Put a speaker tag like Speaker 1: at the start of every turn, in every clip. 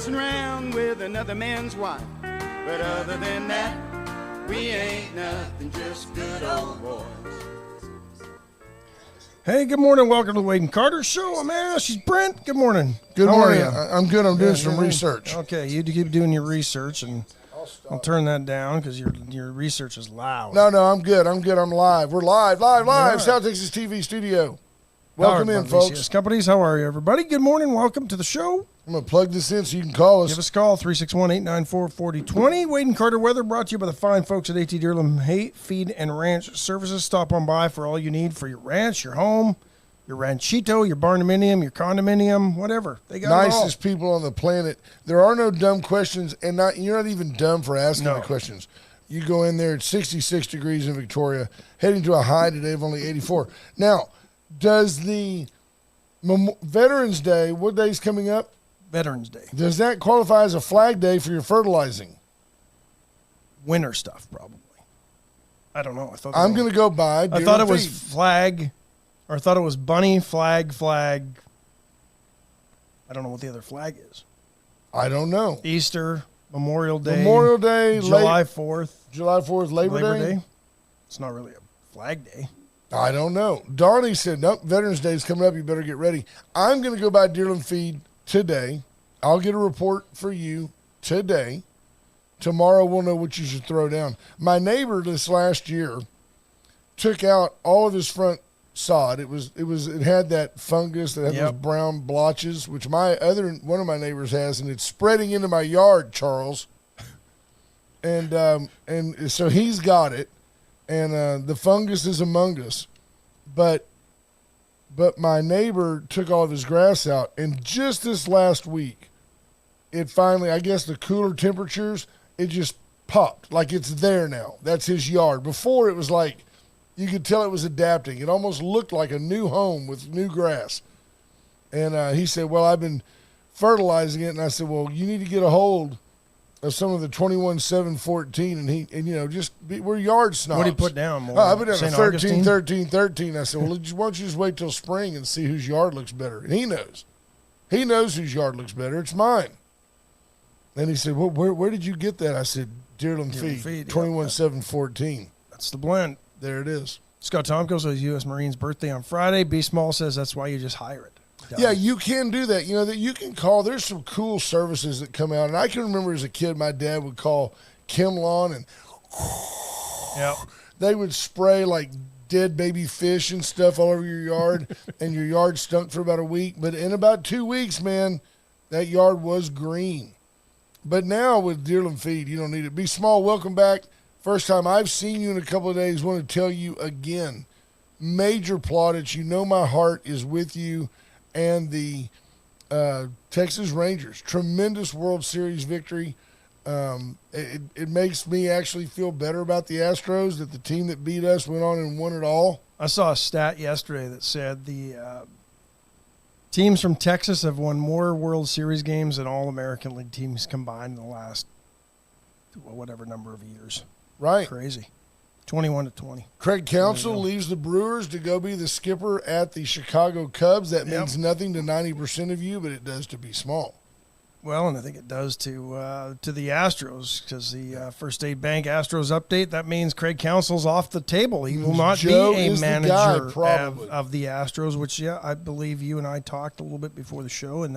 Speaker 1: messing around with another man's wife. But other than that, we ain't nothing, just good old boys.
Speaker 2: Hey, good morning. Welcome to the Wade and Carter Show. I'm Ash. She's Brent. Good morning.
Speaker 3: Good
Speaker 2: How
Speaker 3: morning.
Speaker 2: are you?
Speaker 3: I'm good. I'm doing some research.
Speaker 2: Okay, you keep doing your research, and I'll turn that down because your research is loud.
Speaker 3: No, I'm good. I'm live. We're live.
Speaker 2: Yeah.
Speaker 3: South Texas TV studio.
Speaker 2: Powered
Speaker 3: Welcome
Speaker 2: by
Speaker 3: in, folks.
Speaker 2: VCS Companies. How are you, everybody? Good morning. Welcome to the show.
Speaker 3: I'm going to plug this in so you can call us.
Speaker 2: Give us a call, 361-894-4020. Wade and Carter weather brought to you by the fine folks at AT Deerland Hay, Feed, and Ranch Services. Stop on by for all you need for your ranch, your home, your ranchito, your barndominium, your condominium, whatever. They got
Speaker 3: Nicest people on the planet. There are no dumb questions, and you're not even dumb for asking the questions. You go in there, it's 66 degrees in Victoria, heading to a high today of only 84. Now, does the Veterans Day, what day's coming up?
Speaker 2: Veterans Day.
Speaker 3: Does that qualify as a flag day for your fertilizing?
Speaker 2: Winter stuff, probably. I don't know.
Speaker 3: I'm going to go by.
Speaker 2: I thought it was flag, or I thought it was bunny, flag. I don't know what the other flag is.
Speaker 3: I don't know.
Speaker 2: Easter, Memorial Day,
Speaker 3: July
Speaker 2: 4th,
Speaker 3: Labor Day.
Speaker 2: It's not really a flag day.
Speaker 3: I don't know. Donnie said, nope, Veterans Day is coming up. You better get ready. I'm going to go by Deerland Feed today. I'll get a report for you today. Tomorrow we'll know what you should throw down. My neighbor this last year took out all of his front sod. It had that fungus that had those brown blotches, which one of my neighbors has, and it's spreading into my yard, Charles. And so he's got it, and the fungus is among us. But my neighbor took all of his grass out, and just this last week, it finally, I guess the cooler temperatures, it just popped. Like it's there now. That's his yard. Before it was like, you could tell it was adapting. It almost looked like a new home with new grass. And he said, well, I've been fertilizing it. And I said, well, you need to get a hold of some of the 21-7-14. We're yard snobs.
Speaker 2: What do you put down?
Speaker 3: I put down
Speaker 2: St.
Speaker 3: a 13. I said, well, why don't you just wait till spring and see whose yard looks better? And he knows. He knows whose yard looks better. It's mine. And he said, well, where did you get that? I said, Deerland Feed, 21-7-14.
Speaker 2: That's the blend.
Speaker 3: There it is.
Speaker 2: Scott Tomko says U.S. Marine's birthday on Friday. B. Small says that's why you just hire it.
Speaker 3: Yeah, you can do that. You know, that you can call. There's some cool services that come out. And I can remember as a kid, my dad would call ChemLawn, and they would spray like dead baby fish and stuff all over your yard, and your yard stunk for about a week. But in about 2 weeks, man, that yard was green. But now with Deerland Feed, you don't need it. Be Small, welcome back. First time I've seen you in a couple of days. Want to tell you again, major plaudits. You know my heart is with you and the Texas Rangers. Tremendous World Series victory. It makes me actually feel better about the Astros, that the team that beat us went on and won it all.
Speaker 2: I saw a stat yesterday that said the teams from Texas have won more World Series games than all American League teams combined in the last whatever number of years.
Speaker 3: Right.
Speaker 2: Crazy. 21-20.
Speaker 3: Craig Counsell leaves the Brewers to go be the skipper at the Chicago Cubs. That means nothing to 90% of you, but it does to Be Small.
Speaker 2: Well, and I think it does to the Astros, because the First Aid Bank Astros update, that means Craig Counsell's off the table. He will not be a manager of the Astros, which, I believe you and I talked a little bit before the show, and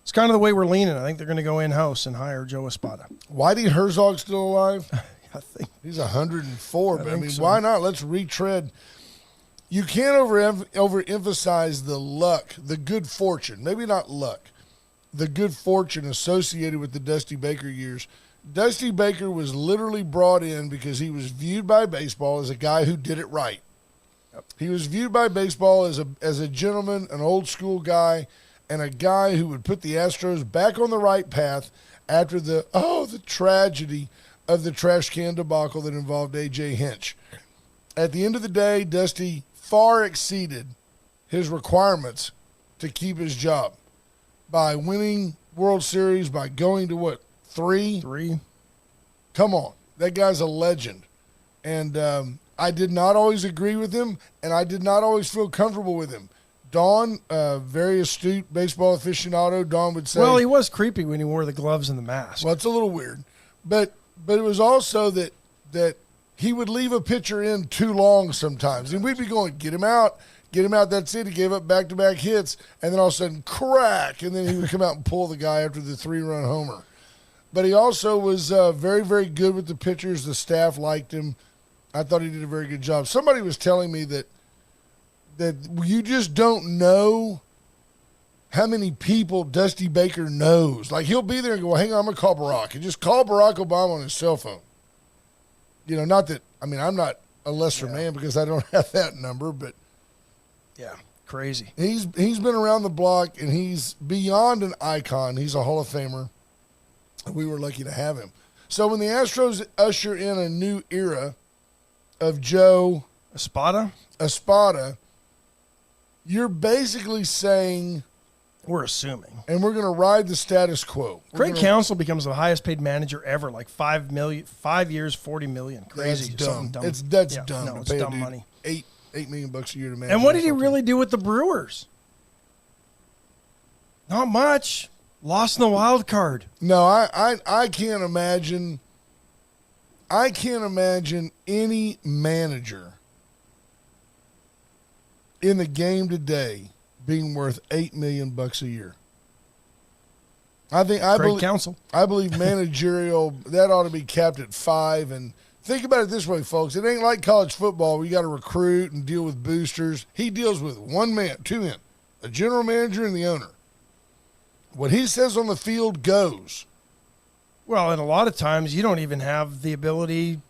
Speaker 2: it's kind of the way we're leaning. I think they're going to go in-house and hire Joe Espada.
Speaker 3: Whitey Herzog still alive?
Speaker 2: I think
Speaker 3: he's 104, but I mean, why not? Let's retread. You can't overemphasize the luck, the good fortune, maybe not luck, the good fortune associated with the Dusty Baker years. Dusty Baker was literally brought in because he was viewed by baseball as a guy who did it right. Yep. He was viewed by baseball as a gentleman, an old school guy, and a guy who would put the Astros back on the right path after the tragedy of the trash can debacle that involved A.J. Hinch. At the end of the day, Dusty far exceeded his requirements to keep his job by winning World Series, by going to, 3?
Speaker 2: 3.
Speaker 3: Come on. That guy's a legend. And I did not always agree with him, and I did not always feel comfortable with him. Dawn, very astute baseball aficionado, Dawn would say.
Speaker 2: Well, he was creepy when he wore the gloves and the mask.
Speaker 3: Well, it's a little weird. But it was also that he would leave a pitcher in too long sometimes. And we'd be going, get him out, that's it. He gave up back-to-back hits, and then all of a sudden, crack, and then he would come out and pull the guy after the 3-run homer. But he also was very, very good with the pitchers. The staff liked him. I thought he did a very good job. Somebody was telling me that you just don't know how many people Dusty Baker knows. Like, he'll be there and go, well, hang on, I'm going to call Barack. And just call Barack Obama on his cell phone. Not that, I'm not a lesser man because I don't have that number, but.
Speaker 2: Yeah, crazy.
Speaker 3: He's been around the block, and he's beyond an icon. He's a Hall of Famer. We were lucky to have him. So when the Astros usher in a new era of Joe
Speaker 2: Espada,
Speaker 3: you're basically saying,
Speaker 2: we're assuming,
Speaker 3: and we're going to ride the status quo.
Speaker 2: Craig Counsell becomes the highest paid manager ever, like 5 years, $40 million. Crazy.
Speaker 3: That's dumb.
Speaker 2: Dumb.
Speaker 3: That's
Speaker 2: yeah,
Speaker 3: dumb.
Speaker 2: No, it's dumb money.
Speaker 3: $8 million a year to manage.
Speaker 2: And what did he really do with the Brewers? Not much. Lost in the wild card.
Speaker 3: No, I can't imagine. I can't imagine any manager in the game today being worth $8 million a year. I believe
Speaker 2: Counsell.
Speaker 3: I believe managerial that ought to be capped at 5. And think about it this way, folks: it ain't like college football where you got to recruit and deal with boosters. He deals with two men, a general manager and the owner. What he says on the field goes.
Speaker 2: Well, and a lot of times you don't even have the ability.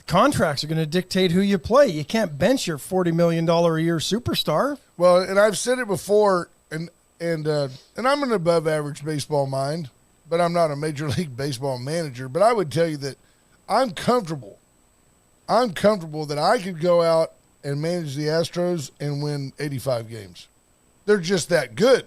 Speaker 2: Contracts are going to dictate who you play. You can't bench your $40 million a year superstar.
Speaker 3: Well, and I've said it before, and I'm an above average baseball mind, but I'm not a Major League Baseball manager. But I would tell you that I'm comfortable. I'm comfortable that I could go out and manage the Astros and win 85 games. They're just that good.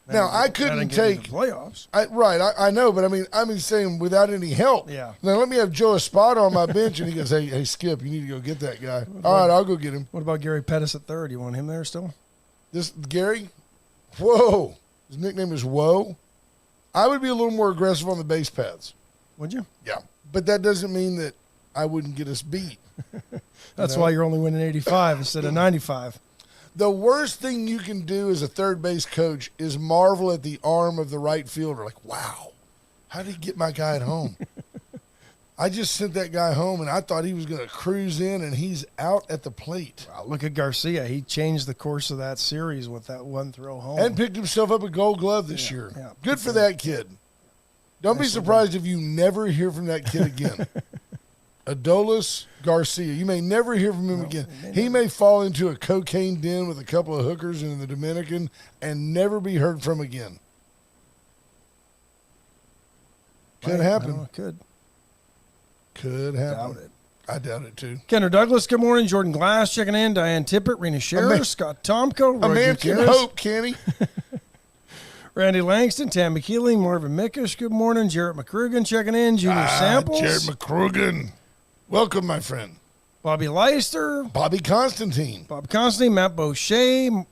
Speaker 3: Now, I couldn't take
Speaker 2: playoffs.
Speaker 3: I know, but I mean, saying without any help.
Speaker 2: Yeah.
Speaker 3: Now let me have Joe Espada on my bench, and he goes, "Hey, Skip, you need to go get that guy." All right, I'll go get him.
Speaker 2: What about Gary Pettis at third? You want him there still?
Speaker 3: This Gary, whoa, his nickname is Whoa. I would be a little more aggressive on the base paths.
Speaker 2: Would you?
Speaker 3: Yeah, but that doesn't mean that I wouldn't get us beat.
Speaker 2: That's why you're only winning 85 instead of 95.
Speaker 3: The worst thing you can do as a third base coach is marvel at the arm of the right fielder. Like, wow, how did he get my guy at home? I just sent that guy home, and I thought he was going to cruise in, and he's out at the plate.
Speaker 2: Wow, look at Garcia. He changed the course of that series with that one throw home.
Speaker 3: And picked himself up a Gold Glove this year.
Speaker 2: Yeah,
Speaker 3: good for that kid. Don't be surprised if you never hear from that kid again. Adolis Garcia. You may never hear from him again. He may fall into a cocaine den with a couple of hookers in the Dominican and never be heard from again. Could happen. Could happen.
Speaker 2: Doubt it.
Speaker 3: I doubt it too.
Speaker 2: Kenner Douglas, good morning. Jordan Glass checking in. Diane Tippett, Rena Scherer, Scott Tomko,
Speaker 3: a
Speaker 2: Roy
Speaker 3: man can hope, Kenny.
Speaker 2: Randy Langston, Tammy Keeling, Marvin Mickish, good morning. Jarrett McCrugan checking in. Junior Samples.
Speaker 3: Jarrett McCrugan. Welcome, my friend.
Speaker 2: Bobby Leister.
Speaker 3: Bobby Constantine.
Speaker 2: Bob Constantine, Matt Boucher,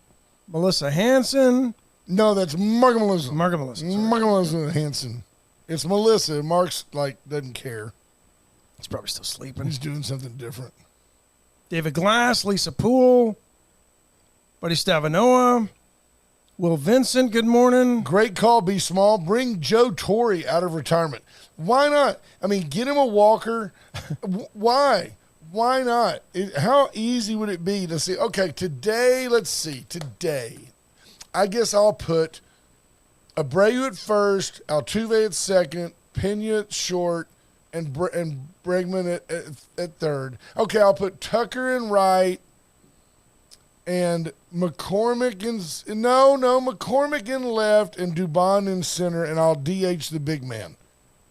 Speaker 2: Melissa Hansen.
Speaker 3: No, that's Mark Melissa.
Speaker 2: Mark Melissa.
Speaker 3: Mark Melissa Hansen. It's Melissa. Mark's doesn't care.
Speaker 2: He's probably still sleeping.
Speaker 3: He's doing something different.
Speaker 2: David Glass, Lisa Poole, Buddy Stavanoa, Will Vincent, good morning.
Speaker 3: Great call, Be Small. Bring Joe Torre out of retirement. Why not? I mean, get him a walker. Why? Why not? How easy would it be to say, okay, today, I guess I'll put Abreu at first, Altuve at second, Pena at short, and Bregman at third. Okay, I'll put Tucker in right, and McCormick McCormick in left, and Dubon in center, and I'll DH the big man.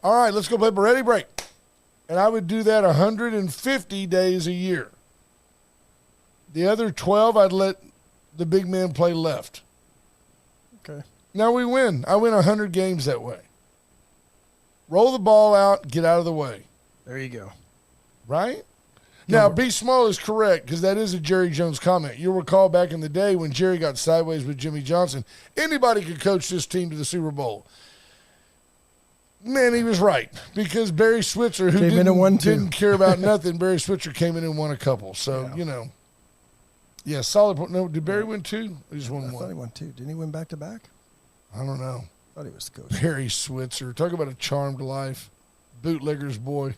Speaker 3: All right, let's go play ready break. And I would do that 150 days a year. The other 12, I'd let the big man play left.
Speaker 2: Okay.
Speaker 3: Now we win. I win 100 games that way. Roll the ball out, get out of the way.
Speaker 2: There you go.
Speaker 3: Right? Now, B. Small is correct because that is a Jerry Jones comment. You'll recall back in the day when Jerry got sideways with Jimmy Johnson, anybody could coach this team to the Super Bowl. Man, he was right because Barry Switzer, who didn't care about nothing, Barry Switzer came in and won a couple. So, solid point. No, did Barry win 2? He just won 1.
Speaker 2: I thought he won 2. Didn't he win back-to-back?
Speaker 3: I don't know.
Speaker 2: I thought he was the coach.
Speaker 3: Barry Switzer. Talk about a charmed life. Bootlegger's boy.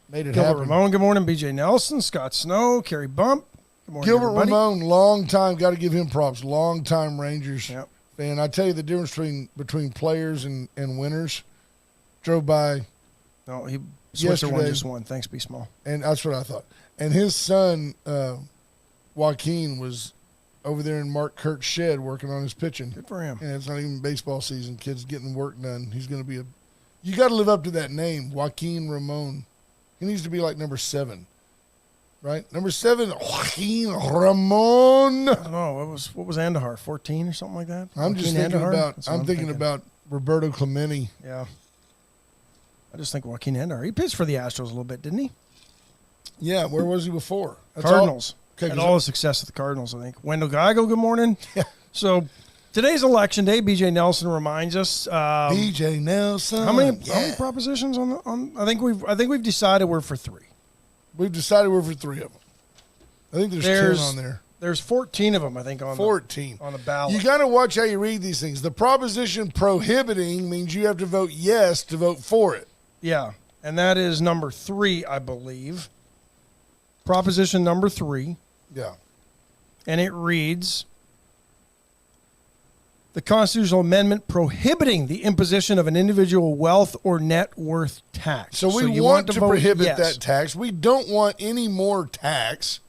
Speaker 3: Made it
Speaker 2: Gilbert
Speaker 3: happen.
Speaker 2: Ramon, good morning. BJ Nelson, Scott Snow, Kerry Bump. Good morning,
Speaker 3: Gilbert
Speaker 2: everybody.
Speaker 3: Ramon, long time. Got to give him props. Long time Rangers.
Speaker 2: Yep.
Speaker 3: And I tell you the difference between players and winners. Drove by.
Speaker 2: No, Switzer won
Speaker 3: yesterday.
Speaker 2: just one. Thanks, Be Small.
Speaker 3: And that's what I thought. And his son, Joaquin, was over there in Mark Kirk's shed working on his pitching.
Speaker 2: Good for him.
Speaker 3: And it's not even baseball season. Kid's getting work done. He's going to be you got to live up to that name, Joaquin Ramon. He needs to be like number 7, right? Number 7, Joaquin Ramon.
Speaker 2: I don't know. What was Andahar, 14 or something like that?
Speaker 3: I'm just thinking about Roberto Clemente.
Speaker 2: Yeah. I just think Joaquin Andahar. He pitched for the Astros a little bit, didn't he?
Speaker 3: Yeah, where was he before?
Speaker 2: Cardinals. Had all the success with the Cardinals, I think. Wendell Geigo, good morning.
Speaker 3: Yeah.
Speaker 2: So today's election day. BJ Nelson reminds us.
Speaker 3: BJ Nelson.
Speaker 2: How many propositions on? I think we've decided we're for 3.
Speaker 3: We've decided we're for 3 of them. I think there's 10 on there.
Speaker 2: There's 14 of them, I think, on
Speaker 3: 14
Speaker 2: on the ballot.
Speaker 3: You got to watch how you read these things. The proposition prohibiting means you have to vote yes to vote for it.
Speaker 2: Yeah, and that is number 3, I believe. Proposition number 3.
Speaker 3: Yeah.
Speaker 2: And it reads, the constitutional amendment prohibiting the imposition of an individual wealth or net worth tax.
Speaker 3: So we want to prohibit that tax. We don't want any more tax.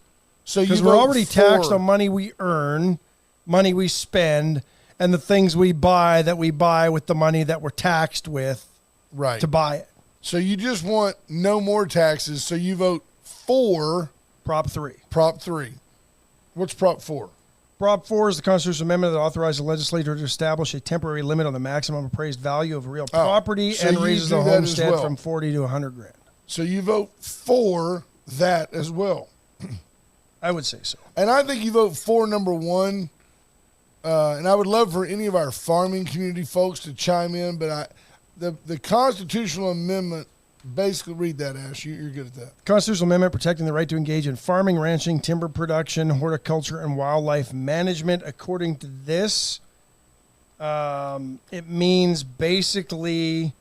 Speaker 3: So
Speaker 2: because we're already taxed on money we earn, money we spend, and the things we buy with the money that we're taxed with to buy it.
Speaker 3: So you just want no more taxes. So you vote for
Speaker 2: Prop 3.
Speaker 3: Prop 3. What's Prop 4?
Speaker 2: Prop 4 is the constitutional amendment that authorizes the legislature to establish a temporary limit on the maximum appraised value of real property and raises the homestead from 40 to 100 grand.
Speaker 3: So you vote for that as well.
Speaker 2: I would say so.
Speaker 3: And I think you vote for number 1. And I would love for any of our farming community folks to chime in, but the constitutional amendment, basically read that, Ash. You're good at that.
Speaker 2: Constitutional amendment protecting the right to engage in farming, ranching, timber production, horticulture, and wildlife management. According to this, it means basically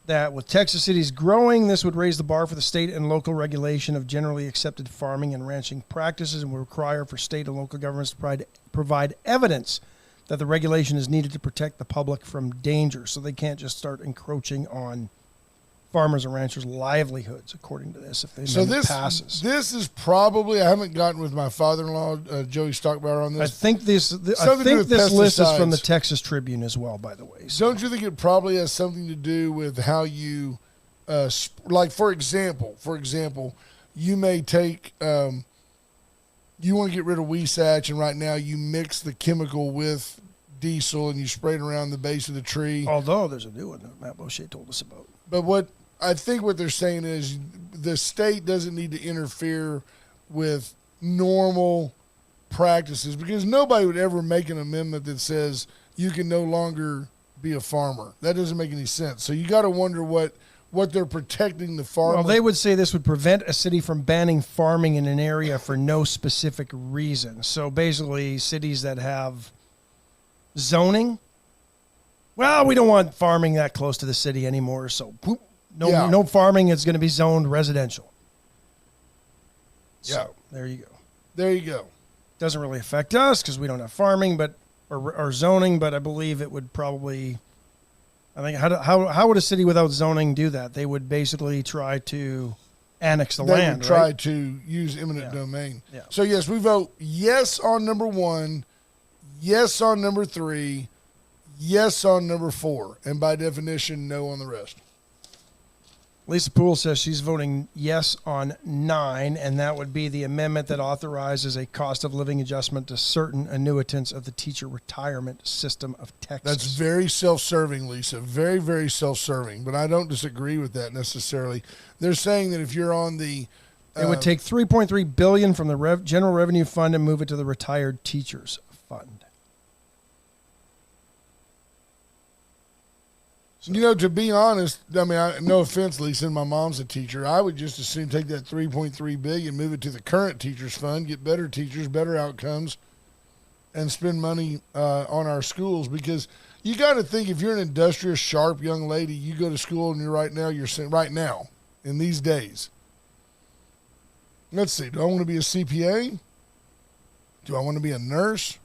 Speaker 2: that with Texas cities growing, this would raise the bar for the state and local regulation of generally accepted farming and ranching practices and would require for state and local governments to provide evidence that the regulation is needed to protect the public from danger. So they can't just start encroaching on farmers and ranchers' livelihoods, according to this, if the amendment passes.
Speaker 3: This is probably, I haven't gotten with my father-in-law, Joey Stockbauer, on this.
Speaker 2: I think this list is from the Texas Tribune as well, by the way.
Speaker 3: So. Don't you think it probably has something to do with how you, for example, you may take, you want to get rid of Weesatch, and right now you mix the chemical with diesel and you spray it around the base of the tree.
Speaker 2: Although there's a new one that Matt Boucher told us about.
Speaker 3: But I think what they're saying is the state doesn't need to interfere with normal practices because nobody would ever make an amendment that says you can no longer be a farmer. That doesn't make any sense. So you got to wonder what they're protecting the farmer.
Speaker 2: Well, they would say this would prevent a city from banning farming in an area for no specific reason. So basically cities that have zoning, well, we don't want farming that close to the city anymore, so no farming is going to be zoned residential. So, there you go.
Speaker 3: There you go.
Speaker 2: Doesn't really affect us because we don't have farming or zoning, but I believe it would probably, I think, how would a city without zoning do that? They would basically try to annex the land,
Speaker 3: They would try to use eminent domain.
Speaker 2: Yeah.
Speaker 3: So, yes, we vote yes on number 1, yes on number 3, yes on number 4, and by definition, no on the rest.
Speaker 2: Lisa Poole says she's voting yes on 9, and that would be the amendment that authorizes a cost of living adjustment to certain annuitants of the teacher retirement system of Texas.
Speaker 3: That's very self-serving, Lisa. Very, very self-serving, but I don't disagree with that necessarily. They're saying that if you're on the
Speaker 2: It would take $3.3 billion from the general revenue fund and move it to the retired teachers fund.
Speaker 3: You know, to be honest, I mean, no offense, Lisa, my mom's a teacher. I would just as soon take that $3.3 billion, move it to the current teachers fund, get better teachers, better outcomes, and spend money on our schools. Because you got to think, if you're an industrious, sharp young lady, you go to school and you're right now in these days. Let's see. Do I want to be a CPA? Do I want to be a nurse?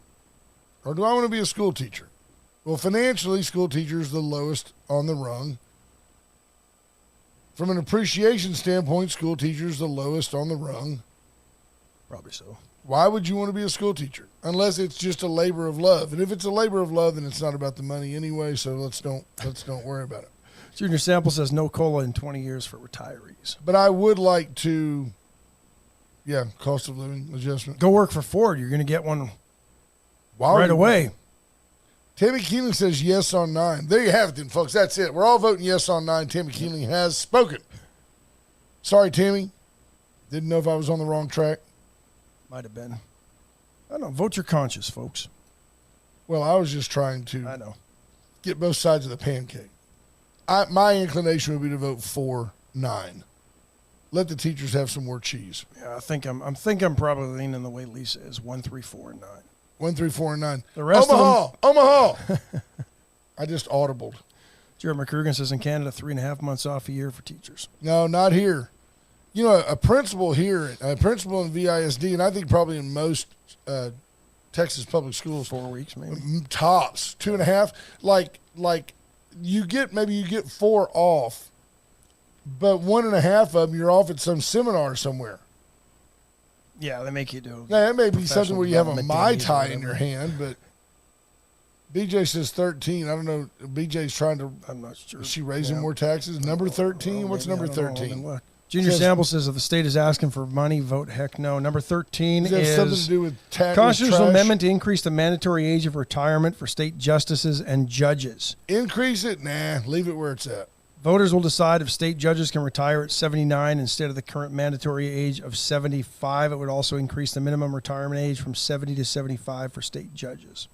Speaker 3: Or do I want to be a school teacher? Well, financially, school teacher is the lowest on the rung. From an appreciation standpoint, school teacher is the lowest on the rung.
Speaker 2: Probably so.
Speaker 3: Why would you want to be a school teacher? Unless it's just a labor of love. And if it's a labor of love, then it's not about the money anyway, so let's don't worry about it.
Speaker 2: Junior Sample says no COLA in 20 years for retirees.
Speaker 3: But I would like to, cost of living adjustment.
Speaker 2: Go work for Ford. You're going to get one right away.
Speaker 3: Tammy Keeling says yes on 9. There you have it then, folks. That's it. We're all voting yes on 9. Tammy Keeling has spoken. Sorry, Tammy. Didn't know if I was on the wrong track.
Speaker 2: Might have been. I don't know. Vote your conscience, folks.
Speaker 3: Well, I was just trying to get both sides of the pancake. My inclination would be to vote for 9. Let the teachers have some more cheese.
Speaker 2: Yeah, I think I'm probably leaning the way Lisa is. 1, 3, 4, and 9. 1,
Speaker 3: 3, 4, and 9.
Speaker 2: The rest
Speaker 3: Omaha. I just audibled.
Speaker 2: Jared McCrugan says in Canada, 3.5 months off a year for teachers.
Speaker 3: No, not here. You know, a principal in VISD, and I think probably in most Texas public schools,
Speaker 2: 4 weeks maybe
Speaker 3: tops, 2.5. Like you get 4 off, but 1.5 of them you're off at some seminar somewhere.
Speaker 2: Yeah, they make you do.
Speaker 3: Now, it may be something where you have a Mai Tai in your hand, but BJ says 13. I don't know. BJ's trying to.
Speaker 2: I'm not sure.
Speaker 3: Is she raising more taxes? Number 13? What's number 13?
Speaker 2: Junior Sample says if the state is asking for money, vote heck no. Number 13
Speaker 3: is something to do with tax.
Speaker 2: Constitutional amendment to increase the mandatory age of retirement for state justices and judges.
Speaker 3: Increase it? Nah, leave it where it's at.
Speaker 2: Voters will decide if state judges can retire at 79 instead of the current mandatory age of 75. It would also increase the minimum retirement age from 70 to 75 for state judges.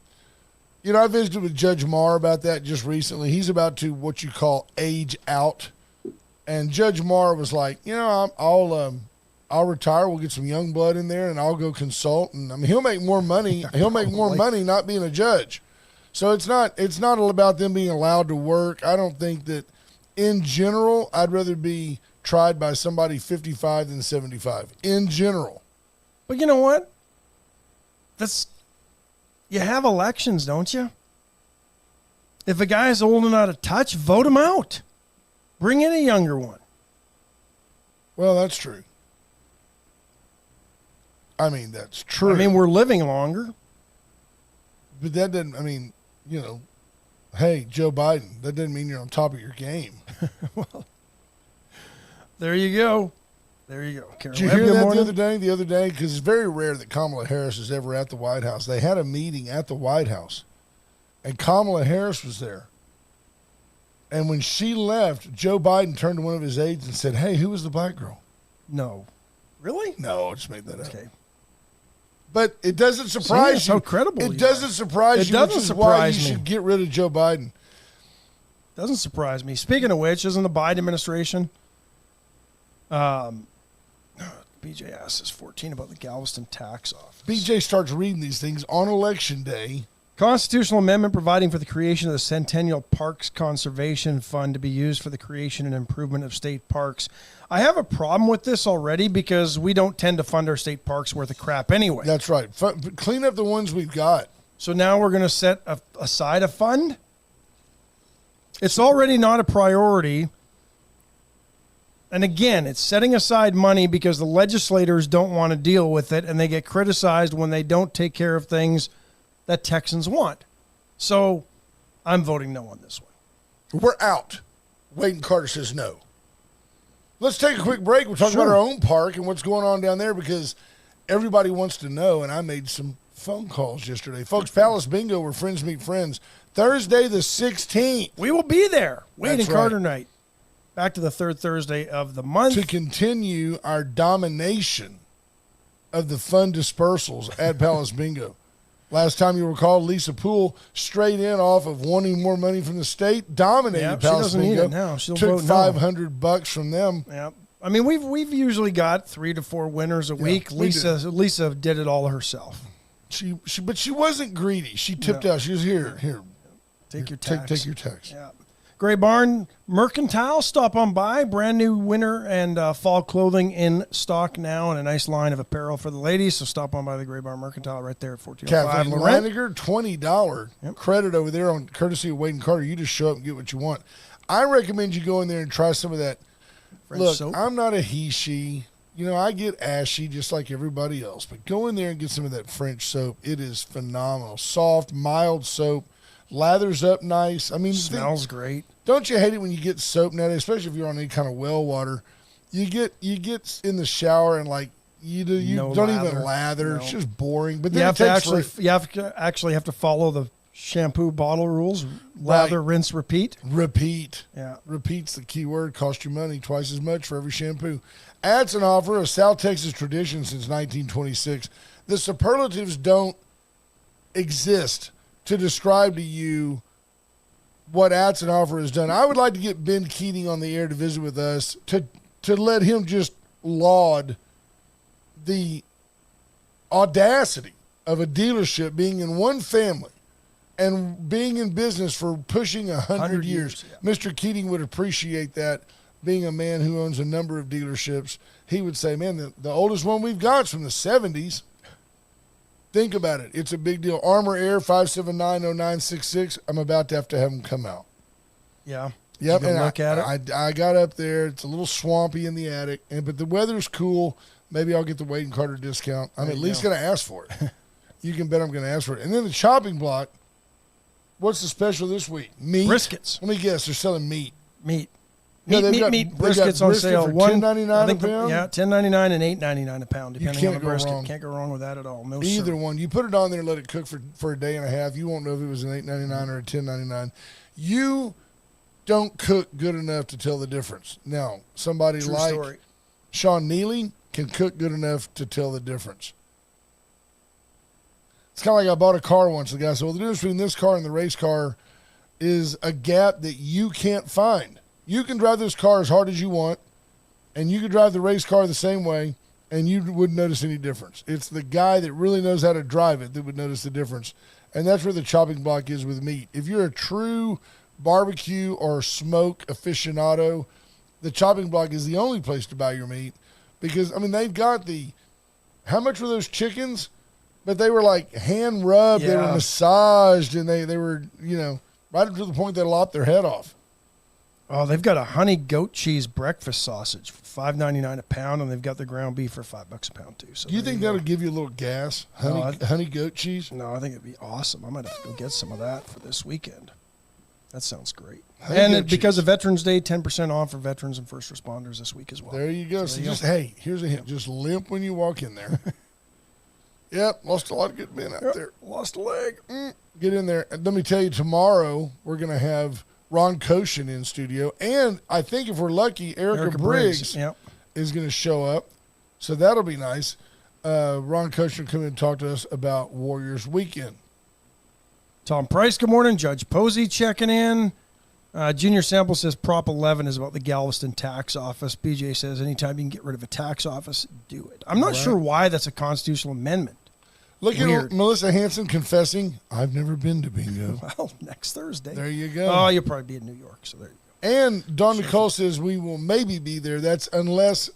Speaker 3: You know, I visited with Judge Marr about that just recently. He's about to what you call age out. And Judge Marr was like, you know, I'll retire. We'll get some young blood in there, and I'll go consult. And I mean, he'll make more money. He'll make more money not being a judge. So it's not all about them being allowed to work. I don't think that. In general, I'd rather be tried by somebody 55 than 75. In general.
Speaker 2: But you know what? You have elections, don't you? If a guy's old and out of touch, vote him out. Bring in a younger one.
Speaker 3: Well, that's true. I mean, that's true.
Speaker 2: I mean, we're living longer.
Speaker 3: But that doesn't, I mean, you know. Hey, Joe Biden, that doesn't mean you're on top of your game.
Speaker 2: Well, there you go. There you go.
Speaker 3: Did you hear that the other day? Because it's very rare that Kamala Harris is ever at the White House. They had a meeting at the White House, and Kamala Harris was there. And when she left, Joe Biden turned to one of his aides and said, hey, who was the black girl?
Speaker 2: No. Really?
Speaker 3: No, I just made that up.
Speaker 2: Okay.
Speaker 3: But it doesn't surprise you.
Speaker 2: How credible
Speaker 3: it doesn't surprise you, which is why you should get rid of Joe Biden.
Speaker 2: Doesn't surprise me. Speaking of which, isn't the Biden administration? BJ asks us 14 about the Galveston tax office.
Speaker 3: BJ starts reading these things on Election Day.
Speaker 2: Constitutional amendment providing for the creation of the Centennial Parks Conservation Fund to be used for the creation and improvement of state parks. I have a problem with this already because we don't tend to fund our state parks worth of crap anyway.
Speaker 3: That's right. Clean up the ones we've got.
Speaker 2: So now we're going to set aside a fund? It's already not a priority. And again, it's setting aside money because the legislators don't want to deal with it, and they get criticized when they don't take care of things that Texans want. So I'm voting no on this one.
Speaker 3: We're out. Wade and Carter says no. Let's take a quick break. We'll talk about our own park and what's going on down there because everybody wants to know, and I made some phone calls yesterday. Folks, Palace Bingo, where friends meet friends. Thursday the 16th.
Speaker 2: We will be there. Wade and Carter night. back to the third Thursday of the month.
Speaker 3: To continue our domination of the fund dispersals at Palace Bingo. Last time you recall, Lisa Poole straight in off of wanting more money from the state, dominated Palace Bingo.
Speaker 2: She doesn't need it now. She'll
Speaker 3: took
Speaker 2: vote no.
Speaker 3: $500 from them.
Speaker 2: Yep. I mean, we've usually got 3 to 4 winners a week. Lisa did it all herself.
Speaker 3: But she wasn't greedy. She tipped out. She was here.
Speaker 2: Take your tax.
Speaker 3: Take your tax.
Speaker 2: Yeah. Gray Barn Mercantile, stop on by. Brand new winter and fall clothing in stock now, and a nice line of apparel for the ladies. So stop on by the Gray Barn Mercantile right there at 1405
Speaker 3: Kathleen Laniger, $20 credit over there on courtesy of Wade and Carter. You just show up and get what you want. I recommend you go in there and try some of that.
Speaker 2: French soap.
Speaker 3: I'm not a he, she. You know, I get ashy just like everybody else. But go in there and get some of that French soap. It is phenomenal. Soft, mild soap. Lathers up nice. I mean,
Speaker 2: smells great.
Speaker 3: Don't you hate it when you get soap nowadays, especially if you're on any kind of well water? You get in the shower and like you don't even lather. No. It's just boring. But then you actually have to follow the shampoo bottle rules. Lather, rinse, repeat. Repeat.
Speaker 2: Yeah.
Speaker 3: Repeat's the key word. Cost you money, twice as much for every shampoo. Adds an offer, a South Texas tradition since 1926. The superlatives don't exist to describe to you what Adds an Offer has done. I would like to get Ben Keating on the air to visit with us to let him just laud the audacity of a dealership being in one family and being in business for pushing 100 years.
Speaker 2: Yeah.
Speaker 3: Mr. Keating would appreciate that, being a man who owns a number of dealerships. He would say, man, the oldest one we've got is from the 70s. Think about it. It's a big deal. Armor Air 5790966. I'm about to have him come out.
Speaker 2: Yeah.
Speaker 3: Yep.
Speaker 2: And look at it.
Speaker 3: I got up there. It's a little swampy in the attic, but the weather's cool. Maybe I'll get the Wade and Carter discount. I'm at least going to ask for it. You can bet I'm going to ask for it. And then the chopping block. What's the special this week? Meat.
Speaker 2: Briskets.
Speaker 3: Let me guess. They're selling meat.
Speaker 2: Meat.
Speaker 3: Yeah,
Speaker 2: meat briskets on sale.
Speaker 3: For $10.99 a pound?
Speaker 2: Yeah, $10.99 and $8.99 a pound, depending on the brisket.
Speaker 3: Wrong.
Speaker 2: Can't go wrong with that at all. No,
Speaker 3: either one. You put it on there and let it cook for a day and a half. You won't know if it was an $8.99 or a $10.99. You don't cook good enough to tell the difference. Now, somebody
Speaker 2: True
Speaker 3: like
Speaker 2: story.
Speaker 3: Sean Neely can cook good enough to tell the difference. It's kind of like I bought a car once. The guy said, well, the difference between this car and the race car is a gap that you can't find. You can drive this car as hard as you want, and you can drive the race car the same way, and you wouldn't notice any difference. It's the guy that really knows how to drive it that would notice the difference, and that's where the chopping block is with meat. If you're a true barbecue or smoke aficionado, the chopping block is the only place to buy your meat because, I mean, they've got how much were those chickens? But they were like hand rubbed, they were massaged, and they were, right up to the point they lopped their head off.
Speaker 2: Oh, they've got a honey goat cheese breakfast sausage for $5.99 a pound, and they've got the ground beef for $5 a pound too. So
Speaker 3: do you think that'll give you a little gas? Honey goat cheese?
Speaker 2: No, I think it'd be awesome. I might have to go get some of that for this weekend. That sounds great. Because of Veterans Day, 10% off for veterans and first responders this week as well.
Speaker 3: There you go. So here's a hint. Just limp when you walk in there. Yep, lost a lot of good men out there.
Speaker 2: Lost a leg.
Speaker 3: Get in there. And let me tell you, tomorrow we're going to have Ron Koshin in studio. And I think if we're lucky, Erica Briggs is going to show up. So that'll be nice. Ron Koshin will come in and talk to us about Warriors Weekend.
Speaker 2: Tom Price, good morning. Judge Posey checking in. Junior Sample says Prop 11 is about the Galveston tax office. BJ says anytime you can get rid of a tax office, do it. I'm not sure why that's a constitutional amendment.
Speaker 3: Look at Melissa Hanson confessing, I've never been to bingo.
Speaker 2: Well, next Thursday.
Speaker 3: There you go.
Speaker 2: Oh, you'll probably be in New York, so there you go.
Speaker 3: And Don Nicole says we will maybe be there. That's unless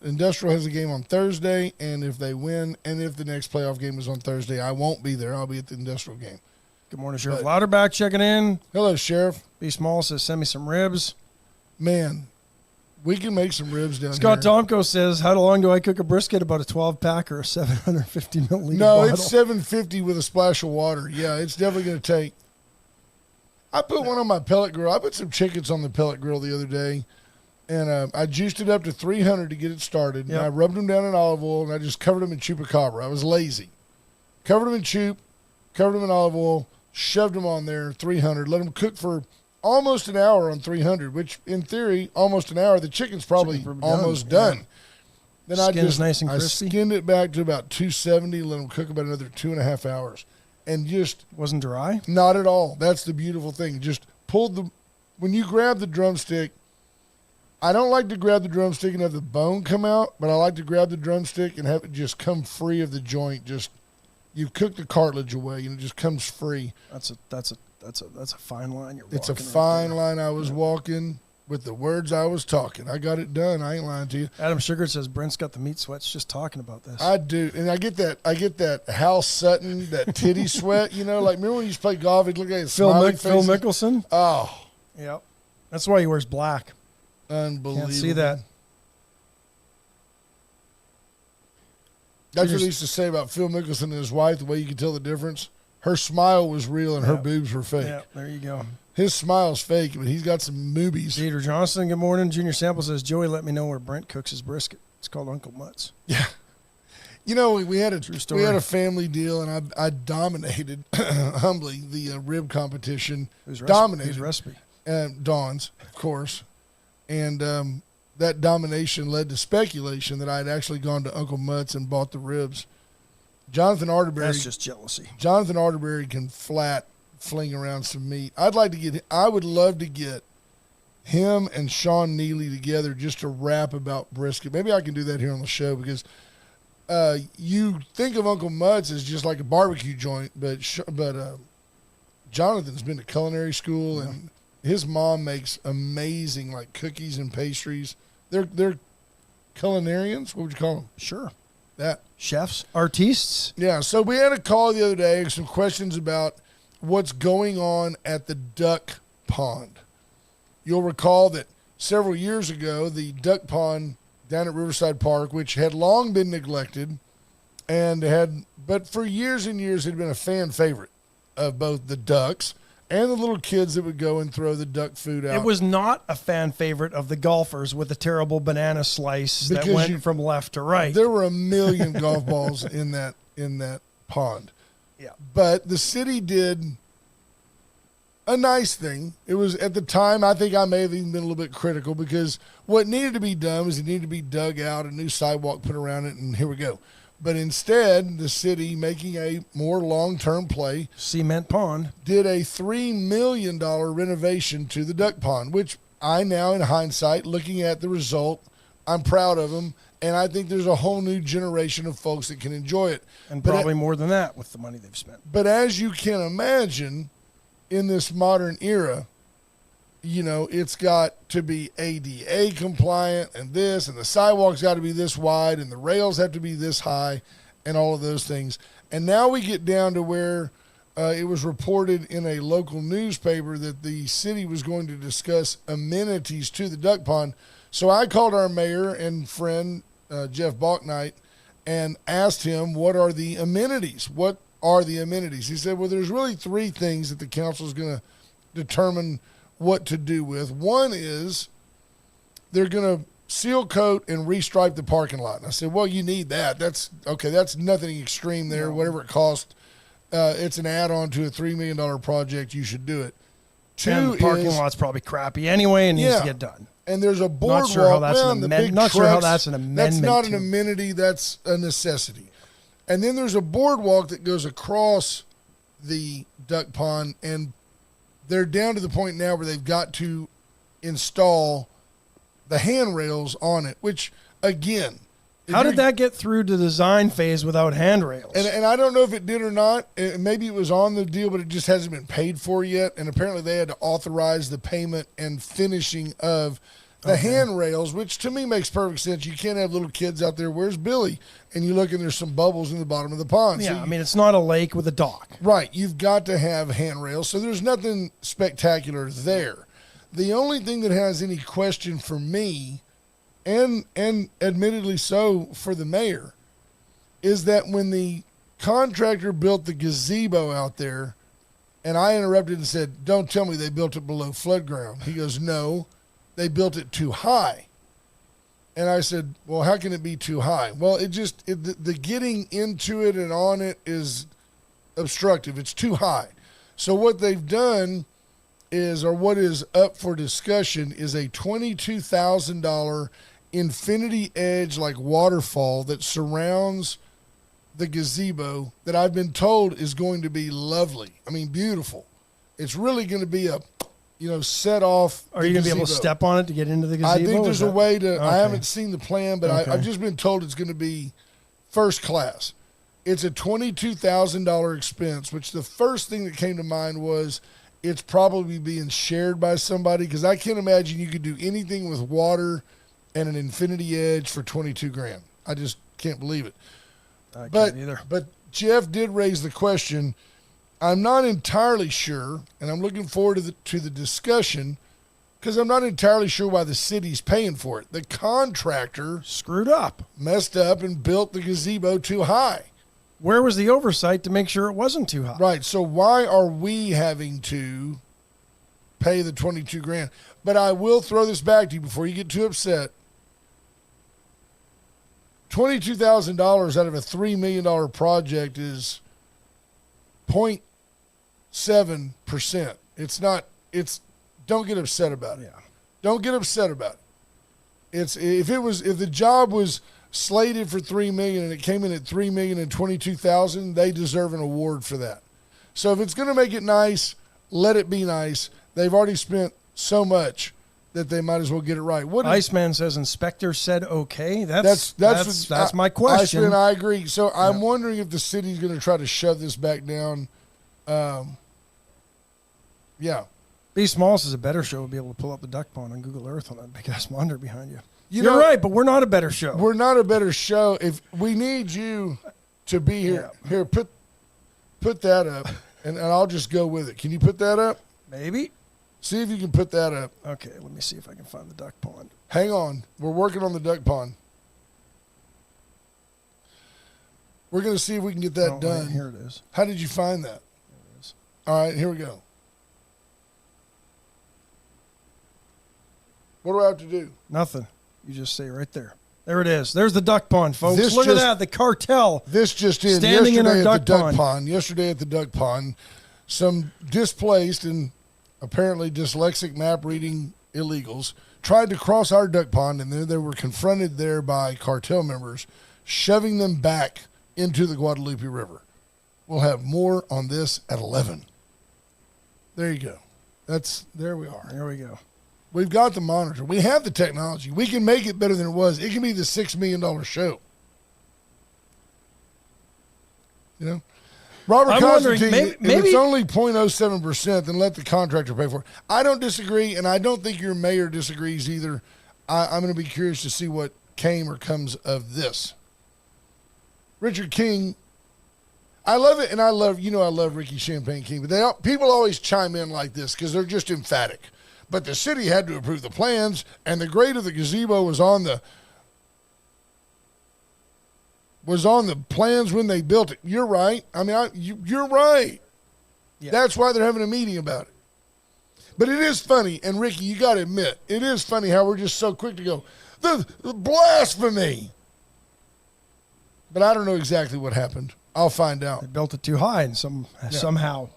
Speaker 3: Industrial has a game on Thursday, and if they win, and if the next playoff game is on Thursday, I won't be there. I'll be at the Industrial game.
Speaker 2: Good morning, Sheriff Lauterbach checking in.
Speaker 3: Hello, Sheriff.
Speaker 2: B. Small says, send me some ribs.
Speaker 3: Man, we can make some ribs down
Speaker 2: Scott
Speaker 3: here.
Speaker 2: Tomko says, how long do I cook a brisket? About a 12-pack or a 750 milliliter
Speaker 3: No,
Speaker 2: bottle?
Speaker 3: it's 750 with a splash of water. Yeah, it's definitely going to take. I put one on my pellet grill. I put some chickens on the pellet grill the other day, and I juiced it up to 300 to get it started. Yep. And I rubbed them down in olive oil, and I just covered them in chupacabra. I was lazy. Covered them in chup, covered them in olive oil, shoved them on there, 300, let them cook for almost an hour on 300, which in theory, almost an hour. The chicken's probably almost done. Then
Speaker 2: nice and crispy.
Speaker 3: I skinned it back to about 270, let them cook about another 2.5 hours. And just
Speaker 2: wasn't dry?
Speaker 3: Not at all. That's the beautiful thing. Just when you grab the drumstick, I don't like to grab the drumstick and have the bone come out, but I like to grab the drumstick and have it just come free of the joint. Just you cook the cartilage away and it just comes free.
Speaker 2: That's a fine line you're walking.
Speaker 3: It's a fine line I was walking with the words I was talking. I got it done. I ain't lying to you.
Speaker 2: Adam Sugar says Brent's got the meat sweats just talking about this.
Speaker 3: I do, and I get that Hal Sutton, that titty sweat. You know, like remember when you used to play golf? He'd look at his
Speaker 2: Phil
Speaker 3: face.
Speaker 2: Mickelson.
Speaker 3: Oh,
Speaker 2: yep. That's why he wears black.
Speaker 3: Unbelievable.
Speaker 2: Can't see that.
Speaker 3: That's what they used to say about Phil Mickelson and his wife, the way you could tell the difference. Her smile was real and her boobs were fake.
Speaker 2: Yeah, there you go.
Speaker 3: His smile's fake, but he's got some moobies.
Speaker 2: Peter Johnson, good morning. Junior Sample says, Joey, let me know where Brent cooks his brisket. It's called Uncle Mutt's.
Speaker 3: Yeah. You know, we had a family deal, and I dominated, humbly, the rib competition. Dominated.
Speaker 2: Whose recipe?
Speaker 3: Dawn's, of course. And that domination led to speculation that I had actually gone to Uncle Mutt's and bought the ribs. Jonathan Arterberry.
Speaker 2: That's just jealousy.
Speaker 3: Jonathan Arterberry can fling around some meat. I would love to get him and Sean Neely together just to rap about brisket. Maybe I can do that here on the show because you think of Uncle Mutt's as just like a barbecue joint, but Jonathan's been to culinary school and his mom makes amazing like cookies and pastries. They're culinarians. What would you call them?
Speaker 2: Sure.
Speaker 3: That
Speaker 2: chefs, artistes.
Speaker 3: Yeah. So we had a call the other day, some questions about what's going on at the duck pond. You'll recall that several years ago, the duck pond down at Riverside Park, which had long been neglected but for years and years had been a fan favorite of both the ducks and the little kids that would go and throw the duck food out.
Speaker 2: It was not a fan favorite of the golfers with a terrible banana slice that went from left to right.
Speaker 3: There were a million golf balls in that pond.
Speaker 2: Yeah.
Speaker 3: But the city did a nice thing. It was, at the time, I think I may have even been a little bit critical because what needed to be done was it needed to be dug out, a new sidewalk put around it, and here we go. But instead, the city, making a more long-term play,
Speaker 2: Cement Pond,
Speaker 3: did a $3 million renovation to the duck pond, which I now, in hindsight, looking at the result, I'm proud of them, and I think there's a whole new generation of folks that can enjoy it.
Speaker 2: And probably more than that with the money they've spent.
Speaker 3: But as you can imagine, in this modern era, you know, it's got to be ADA compliant and this, and the sidewalk's got to be this wide, and the rails have to be this high, and all of those things. And now we get down to where it was reported in a local newspaper that the city was going to discuss amenities to the duck pond. So I called our mayor and friend, Jeff Balknight, and asked him, what are the amenities? What are the amenities? He said, well, there's really three things that the council is going to determine what to do with. One is they're going to seal coat and restripe the parking lot. And I said, well, you need that. That's okay. That's nothing extreme there. No. Whatever it costs, it's an add-on to a $3 million project. You should do it. Two,
Speaker 2: and the parking lot's probably crappy anyway and needs to get done.
Speaker 3: And there's a boardwalk.
Speaker 2: Not sure how that's an amendment. Not sure how that's an amendment.
Speaker 3: That's not an amenity. That's a necessity. And then there's a boardwalk that goes across the duck pond, and they're down to the point now where they've got to install the handrails on it, which, again...
Speaker 2: How did that get through to the design phase without handrails?
Speaker 3: And I don't know if it did or not. Maybe it was on the deal, but it just hasn't been paid for yet. And apparently they had to authorize the payment and finishing of the handrails, which to me makes perfect sense. You can't have little kids out there. Where's Billy? And you look and there's some bubbles in the bottom of the pond.
Speaker 2: Yeah, so it's not a lake with a dock.
Speaker 3: Right. You've got to have handrails. So there's nothing spectacular there. The only thing that has any question for me, and admittedly so for the mayor, is that when the contractor built the gazebo out there, and I interrupted and said, don't tell me they built it below flood ground. He goes, no, they built it too high. And I said, well, how can it be too high? Well, the getting into it and on it is obstructive. It's too high. So what they've done what is up for discussion is a $22,000 Infinity Edge like waterfall that surrounds the gazebo that I've been told is going to be lovely. I mean, beautiful. It's really going to be a, set off.
Speaker 2: Are you going to be able to step on it to get into the gazebo?
Speaker 3: I think there's a way to. Okay. I haven't seen the plan, but I've just been told it's going to be first class. It's a $22,000 expense, which the first thing that came to mind was it's probably being shared by somebody, because I can't imagine you could do anything with water and an Infinity Edge for $22,000. I just can't believe it.
Speaker 2: I can't either.
Speaker 3: But Jeff did raise the question. I'm not entirely sure, and I'm looking forward to the discussion, because I'm not entirely sure why the city's paying for it. The contractor
Speaker 2: screwed up,
Speaker 3: messed up, and built the gazebo too high.
Speaker 2: Where was the oversight to make sure it wasn't too high?
Speaker 3: Right. So why are we having to pay the $22,000? But I will throw this back to you before you get too upset. $22,000 out of a $3 million project is 0.7%. It's not. Don't get upset about it.
Speaker 2: Yeah.
Speaker 3: Don't get upset about it. If the job was slated for $3 million and it came in at $3,022,000, they deserve an award for that. So if it's going to make it nice, let it be nice. They've already spent so much that they might as well get it right.
Speaker 2: Iceman says inspector said okay. That's my question.
Speaker 3: Iceman, I agree. So I'm wondering if the city's going to try to shove this back down. Yeah.
Speaker 2: B. Smalls is a better show. We'll be able to pull up the duck pond on Google Earth on that big ass monitor behind you. You're right, but we're not a better show.
Speaker 3: We're not a better show. If we need you to be here, here, put that up, and I'll just go with it. Can you put that up?
Speaker 2: Maybe.
Speaker 3: See if you can put that up.
Speaker 2: Okay, let me see if I can find the duck pond.
Speaker 3: Hang on. We're working on the duck pond. We're going to see if we can get that done.
Speaker 2: Right, here it is.
Speaker 3: How did you find that?
Speaker 2: There it is.
Speaker 3: All right, here we go. What do I have to do?
Speaker 2: Nothing. You just say right there. There it is. There's the duck pond, folks. Look at that. The cartel.
Speaker 3: This just in.
Speaker 2: Standing in our
Speaker 3: duck pond. Yesterday at the duck pond, some displaced and apparently dyslexic map reading illegals tried to cross our duck pond, and then they were confronted there by cartel members, shoving them back into the Guadalupe River. We'll have more on this at 11. There you go. There we are.
Speaker 2: There we go.
Speaker 3: We've got the monitor. We have the technology. We can make it better than it was. It can be the $6 million show. Robert Constantine, if it's only 0.07%, then let the contractor pay for it. I don't disagree, and I don't think your mayor disagrees either. I'm going to be curious to see what came or comes of this. Richard King, I love it, and I love Ricky Champagne King, but people always chime in like this because they're just emphatic. But the city had to approve the plans, and the grade of the gazebo was on the plans when they built it. You're right. I mean, you're right. Yeah. That's why they're having a meeting about it. But it is funny, and Ricky, you got to admit, it is funny how we're just so quick to go, the blasphemy. But I don't know exactly what happened. I'll find out.
Speaker 2: They built it too high and somehow.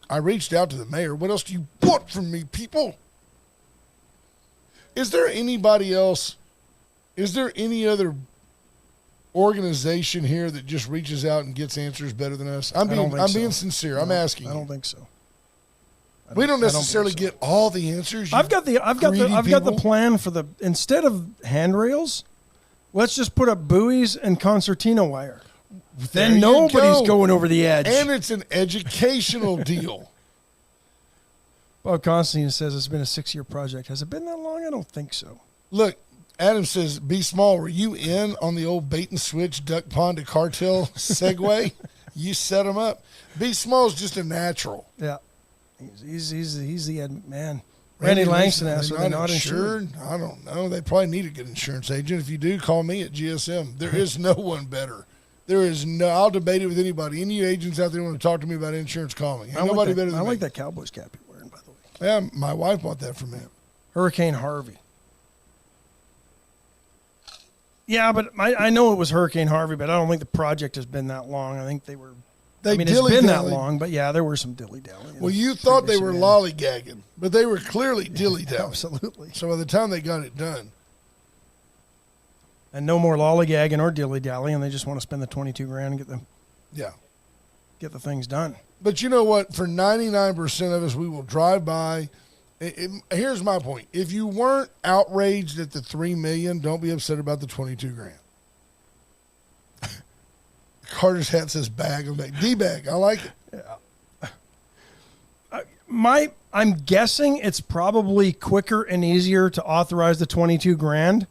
Speaker 3: I reached out to the mayor. What else do you want from me, people? Is there anybody else? Is there any other organization here that just reaches out and gets answers better than us? I'm being sincere. I'm asking.
Speaker 2: I don't think so.
Speaker 3: We don't necessarily get all the answers.
Speaker 2: I've got the plan for instead of handrails, let's just put up buoys and concertina wire. Then nobody's going over the edge.
Speaker 3: And it's an educational deal.
Speaker 2: Bob Constantine says it's been a 6-year project. Has it been that long? I don't think so.
Speaker 3: Look, Adam says, Be Small, were you in on the old bait and switch duck pond to cartel segue? You set them up. Be Small's just a natural.
Speaker 2: Yeah. He's the man. Randy Langston asked, are they not insured?
Speaker 3: I don't know. They probably need a good insurance agent. If you do, call me at GSM. There is no one better. I'll debate it with anybody. Any agents out there want to talk to me about insurance, call me. Nobody better than me.
Speaker 2: I like that Cowboys cap you're wearing, by the way.
Speaker 3: Yeah, my wife bought that from him.
Speaker 2: Hurricane Harvey. Yeah, but I know it was Hurricane Harvey, but I don't think the project has been that long. I think they were I mean, it's been that long, but yeah, there were some dilly-dallying.
Speaker 3: Well, you thought they were lollygagging, but they were clearly dilly-dallying.
Speaker 2: Absolutely.
Speaker 3: So by the time they got it done.
Speaker 2: And no more lollygagging or dilly-dallying, they just want to spend the $22,000 and get the things done.
Speaker 3: But you know what? For 99% of us, we will drive by. Here's my point. If you weren't outraged at the $3 million, don't be upset about the $22,000. Carter's hat says bag. I'm like, D-bag. I like it.
Speaker 2: Yeah. I'm guessing it's probably quicker and easier to authorize the $22,000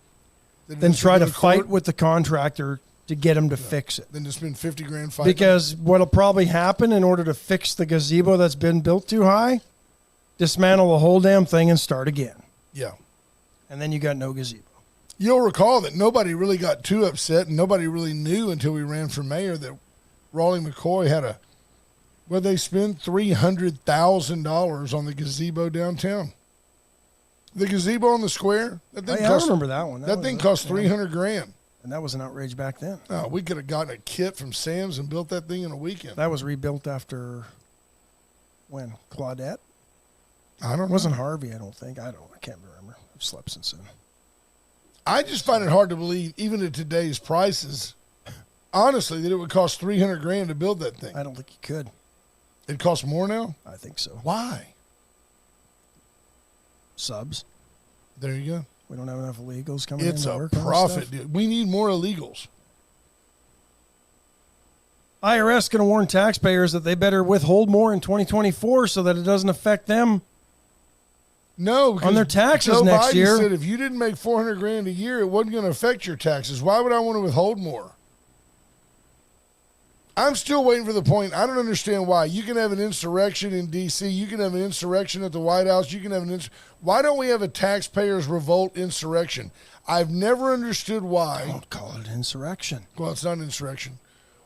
Speaker 2: than try to fight with the contractor to get him to fix it.
Speaker 3: Then to spend $50,000 fighting.
Speaker 2: Because what'll probably happen in order to fix the gazebo that's been built too high, dismantle the whole damn thing and start again.
Speaker 3: Yeah.
Speaker 2: And then you got no gazebo.
Speaker 3: You'll recall that nobody really got too upset, and nobody really knew until we ran for mayor that Raleigh McCoy had they spent $300,000 on the gazebo downtown. The gazebo on the square.
Speaker 2: I remember that one.
Speaker 3: That thing cost $300,000.
Speaker 2: And that was an outrage back then.
Speaker 3: Oh, we could have gotten a kit from Sam's and built that thing in a weekend.
Speaker 2: That was rebuilt after when? Claudette?
Speaker 3: I don't know.
Speaker 2: It wasn't Harvey, I don't think. I can't remember. I've slept since then.
Speaker 3: I just find it hard to believe, even at today's prices, honestly, that it would cost $300,000 to build that thing.
Speaker 2: I don't think you could.
Speaker 3: It costs more now?
Speaker 2: I think so.
Speaker 3: Why?
Speaker 2: Subs.
Speaker 3: There you go.
Speaker 2: We don't have enough illegals coming in.
Speaker 3: It's a profit, dude. We need more illegals.
Speaker 2: IRS going to warn taxpayers that they better withhold more in 2024 so that it doesn't affect them.
Speaker 3: No,
Speaker 2: on their taxes
Speaker 3: Joe
Speaker 2: next
Speaker 3: Biden
Speaker 2: year.
Speaker 3: Said if you didn't make $400,000 a year, it wasn't going to affect your taxes. Why would I want to withhold more? I'm still waiting for the point. I don't understand why. You can have an insurrection in D.C. You can have an insurrection at the White House. You can have why don't we have a taxpayers' revolt insurrection? I've never understood why.
Speaker 2: Don't call it insurrection.
Speaker 3: Well, it's not an insurrection.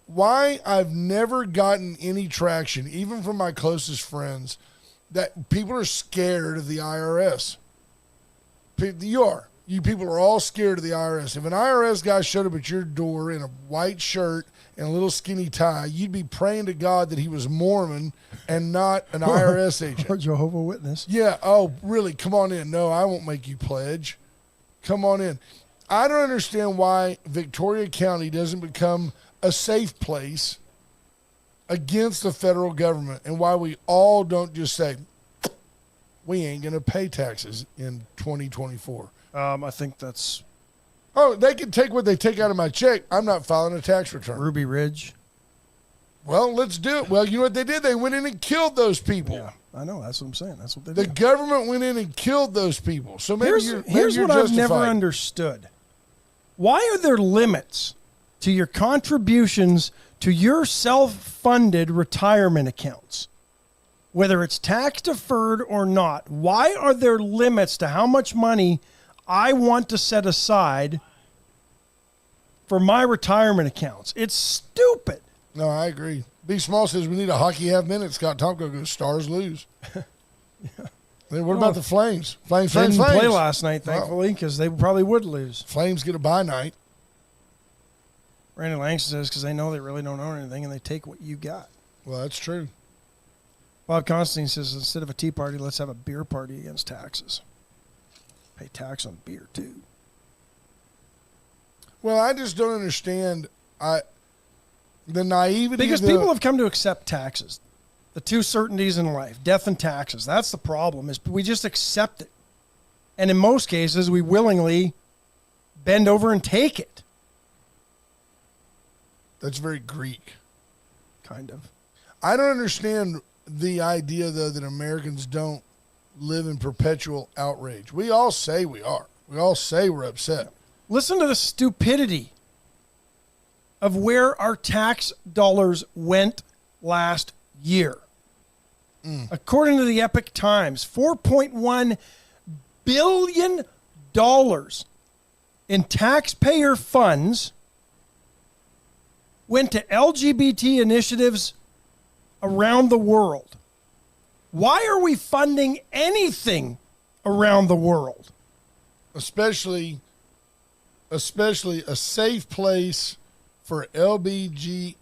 Speaker 3: Why I've never gotten any traction, even from my closest friends, that people are scared of the IRS. You people are all scared of the IRS. If an IRS guy showed up at your door in a white shirt and a little skinny tie, you'd be praying to God that he was Mormon and not an IRS agent.
Speaker 2: Or Jehovah's Witness.
Speaker 3: Yeah. Oh, really? Come on in. No, I won't make you pledge. Come on in. I don't understand why Victoria County doesn't become a safe place against the federal government and why we all don't just say, we ain't going to pay taxes in 2024.
Speaker 2: I think that's...
Speaker 3: Oh, they can take what they take out of my check. I'm not filing a tax return.
Speaker 2: Ruby Ridge.
Speaker 3: Well, let's do it. Well, you know what they did? They went in and killed those people.
Speaker 2: Yeah, I know. That's what I'm saying. That's what they
Speaker 3: did. The government went in and killed those people. So maybe
Speaker 2: here's what I've never understood. Why are there limits to your contributions to your self-funded retirement accounts? Whether it's tax deferred or not, why are there limits to how much money I want to set aside for my retirement accounts? It's stupid.
Speaker 3: No, I agree. B. Small says we need a hockey half minute. Scott Tomko goes, Stars lose. Yeah. Then what about the Flames? Flames
Speaker 2: didn't play last night, thankfully, because they probably would lose.
Speaker 3: Flames get a bye night.
Speaker 2: Randy Langston says because they know they really don't own anything and they take what you got.
Speaker 3: Well, that's true.
Speaker 2: Bob Constantine says instead of a tea party, let's have a beer party against taxes. Pay tax on beer, too.
Speaker 3: Well, I just don't understand the naivety.
Speaker 2: Because people have come to accept taxes. The two certainties in life, death and taxes. That's the problem, is we just accept it. And in most cases, we willingly bend over and take it.
Speaker 3: That's very Greek.
Speaker 2: Kind of.
Speaker 3: I don't understand the idea, though, that Americans don't live in perpetual outrage. We all say we are. We all say we're upset.
Speaker 2: Listen to the stupidity of where our tax dollars went last year. According to the Epoch Times, $4.1 billion in taxpayer funds went to LGBT initiatives around the world. Why are we funding anything around the world? Especially
Speaker 3: a safe place for LGBTQ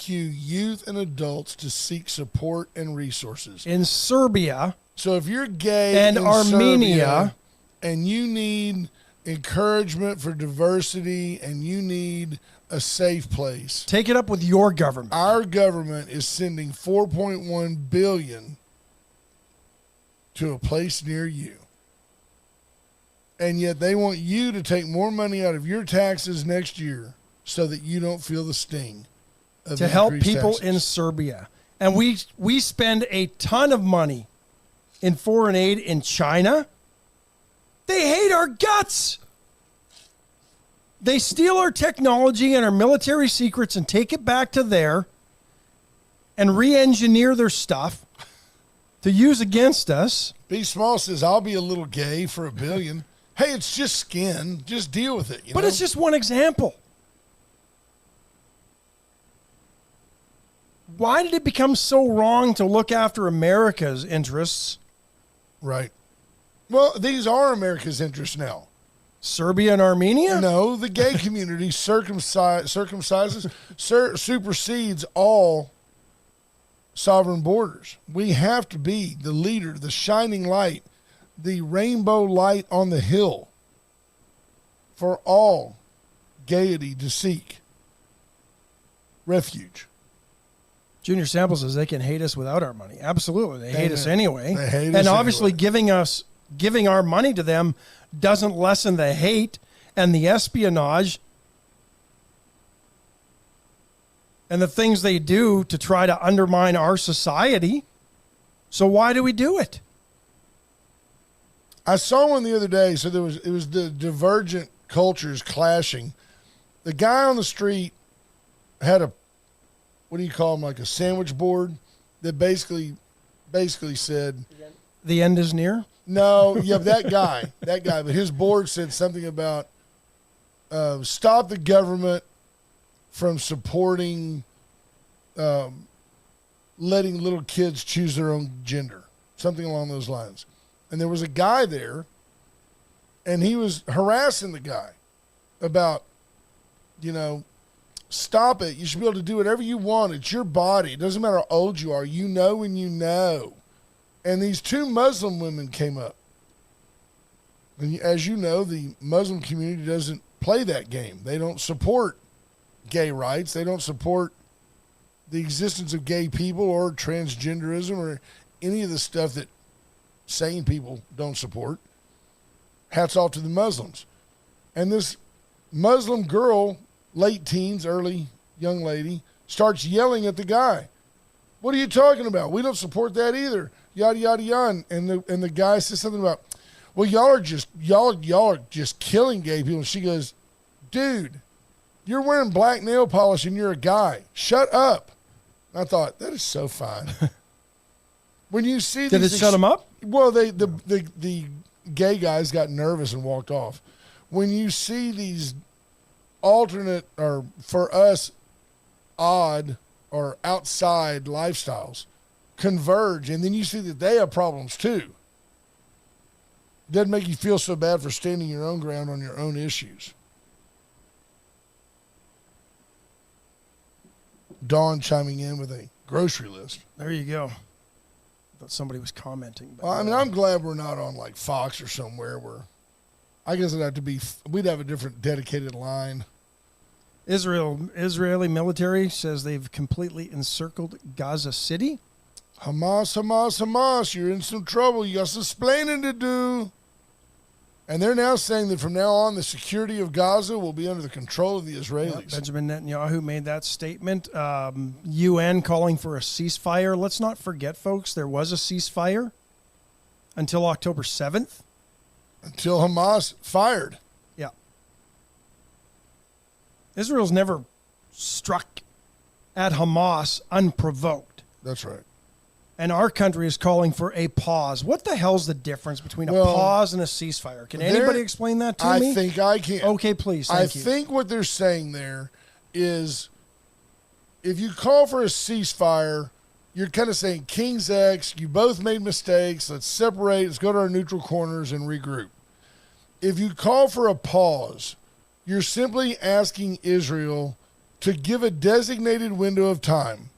Speaker 3: youth and adults to seek support and resources.
Speaker 2: In Serbia.
Speaker 3: So if you're gay
Speaker 2: and
Speaker 3: in
Speaker 2: Armenia
Speaker 3: Serbia and you need encouragement for diversity and you need a safe place,
Speaker 2: take it up with your government.
Speaker 3: Our government is sending $4.1 billion to a place near you. And yet they want you to take more money out of your taxes next year so that you don't feel the sting of
Speaker 2: to help people
Speaker 3: taxes.
Speaker 2: in Serbia. And we spend a ton of money in foreign aid in China. They hate our guts. They steal our technology and our military secrets and take it back to there and re-engineer their stuff to use against us.
Speaker 3: B. Small says, I'll be a little gay for $1 billion. Hey, it's just skin. Just deal with it.
Speaker 2: But it's just one example. Why did it become so wrong to look after America's interests?
Speaker 3: Right. Well, these are America's interests now.
Speaker 2: Serbia and Armenia?
Speaker 3: No, the gay community supersedes all sovereign borders. We have to be the leader, the shining light, the rainbow light on the hill for all gaiety to seek refuge.
Speaker 2: Junior Sample says they can hate us without our money. Absolutely. They hate us anyway.
Speaker 3: They hate us
Speaker 2: and obviously
Speaker 3: anyway.
Speaker 2: giving our money to them doesn't lessen the hate and the espionage and the things they do to try to undermine our society. So why do we do it?
Speaker 3: I saw one the other day. So it was the divergent cultures clashing. The guy on the street had a, what do you call them, like a sandwich board that basically said,
Speaker 2: the end is near?
Speaker 3: No, yeah, that guy. But his board said something about stop the government from supporting letting little kids choose their own gender, something along those lines. And there was a guy there, and he was harassing the guy about, stop it. You should be able to do whatever you want. It's your body. It doesn't matter how old you are. You know when you know. And these two Muslim women came up. And as you know, the Muslim community doesn't play that game. They don't support gay rights. They don't support the existence of gay people or transgenderism or any of the stuff that sane people don't support. Hats off to the Muslims. And this Muslim girl, late teens, early young lady, starts yelling at the guy. What are you talking about? We don't support that either. Yada, yada, yada. And the guy says something about, well, y'all are just killing gay people. And she goes, dude, you're wearing black nail polish and you're a guy. Shut up. And I thought, that is so fine. When you see
Speaker 2: Did it shut him up?
Speaker 3: Well, the gay guys got nervous and walked off. When you see these alternate, or for us, odd or outside lifestyles converge, and then you see that they have problems too, doesn't make you feel so bad for standing your own ground on your own issues. Dawn chiming in with a grocery list.
Speaker 2: There you go. I thought somebody was commenting.
Speaker 3: Well, I mean, I'm glad we're not on like Fox or somewhere where I guess it'd have to be, we'd have a different dedicated line.
Speaker 2: Israeli military says they've completely encircled Gaza City.
Speaker 3: Hamas, you're in some trouble. You got some explaining to do. And they're now saying that from now on, the security of Gaza will be under the control of the Israelis.
Speaker 2: Benjamin Netanyahu made that statement. UN calling for a ceasefire. Let's not forget, folks, there was a ceasefire until October 7th.
Speaker 3: Until Hamas fired.
Speaker 2: Yeah. Israel's never struck at Hamas unprovoked.
Speaker 3: That's right.
Speaker 2: And our country is calling for a pause. What the hell's the difference between a pause and a ceasefire? Can anybody explain that to me?
Speaker 3: I think I can.
Speaker 2: Okay, please. Thank you.
Speaker 3: I think what they're saying there is if you call for a ceasefire, you're kind of saying, King's X, you both made mistakes. Let's separate. Let's go to our neutral corners and regroup. If you call for a pause, You're simply asking Israel to give a designated window of time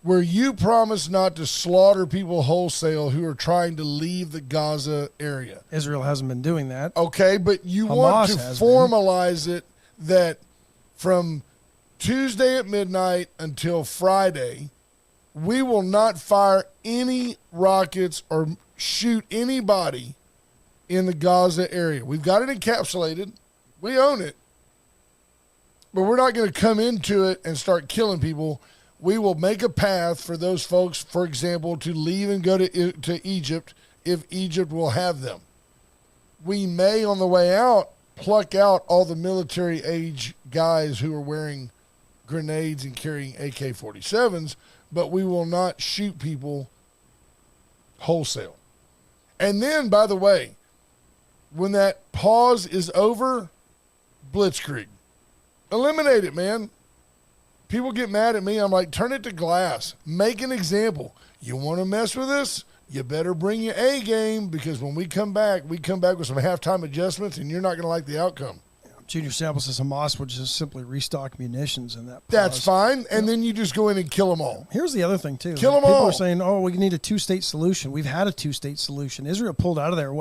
Speaker 3: where you promise not to slaughter people wholesale who are trying to leave the Gaza area.
Speaker 2: Israel hasn't been doing that.
Speaker 3: Okay, but you
Speaker 2: Hamas
Speaker 3: want to
Speaker 2: has
Speaker 3: formalize it that from Tuesday at midnight until Friday, we will not fire any rockets or shoot anybody in the Gaza area. We've got it encapsulated. We own it. But we're not going to come into it and start killing people. We will make a path for those folks, for example, to leave and go to Egypt if Egypt will have them. We may, on the way out, pluck out all the military-age guys who are wearing grenades and carrying AK-47s, but we will not shoot people wholesale. And then, by the way, when that pause is over, blitzkrieg. Eliminate it, man. People get mad at me. I'm like, turn it to glass. Make an example. You want to mess with us? You better bring your A game, because when we come back with some halftime adjustments, and you're not going to like the outcome.
Speaker 2: Junior Sample says Hamas would just simply restock munitions in that pause.
Speaker 3: That's fine, and then you just go in and kill them all.
Speaker 2: Here's the other thing, too.
Speaker 3: Kill them
Speaker 2: People
Speaker 3: all.
Speaker 2: are saying, we need a two-state solution. We've had a two-state solution. Israel pulled out of there,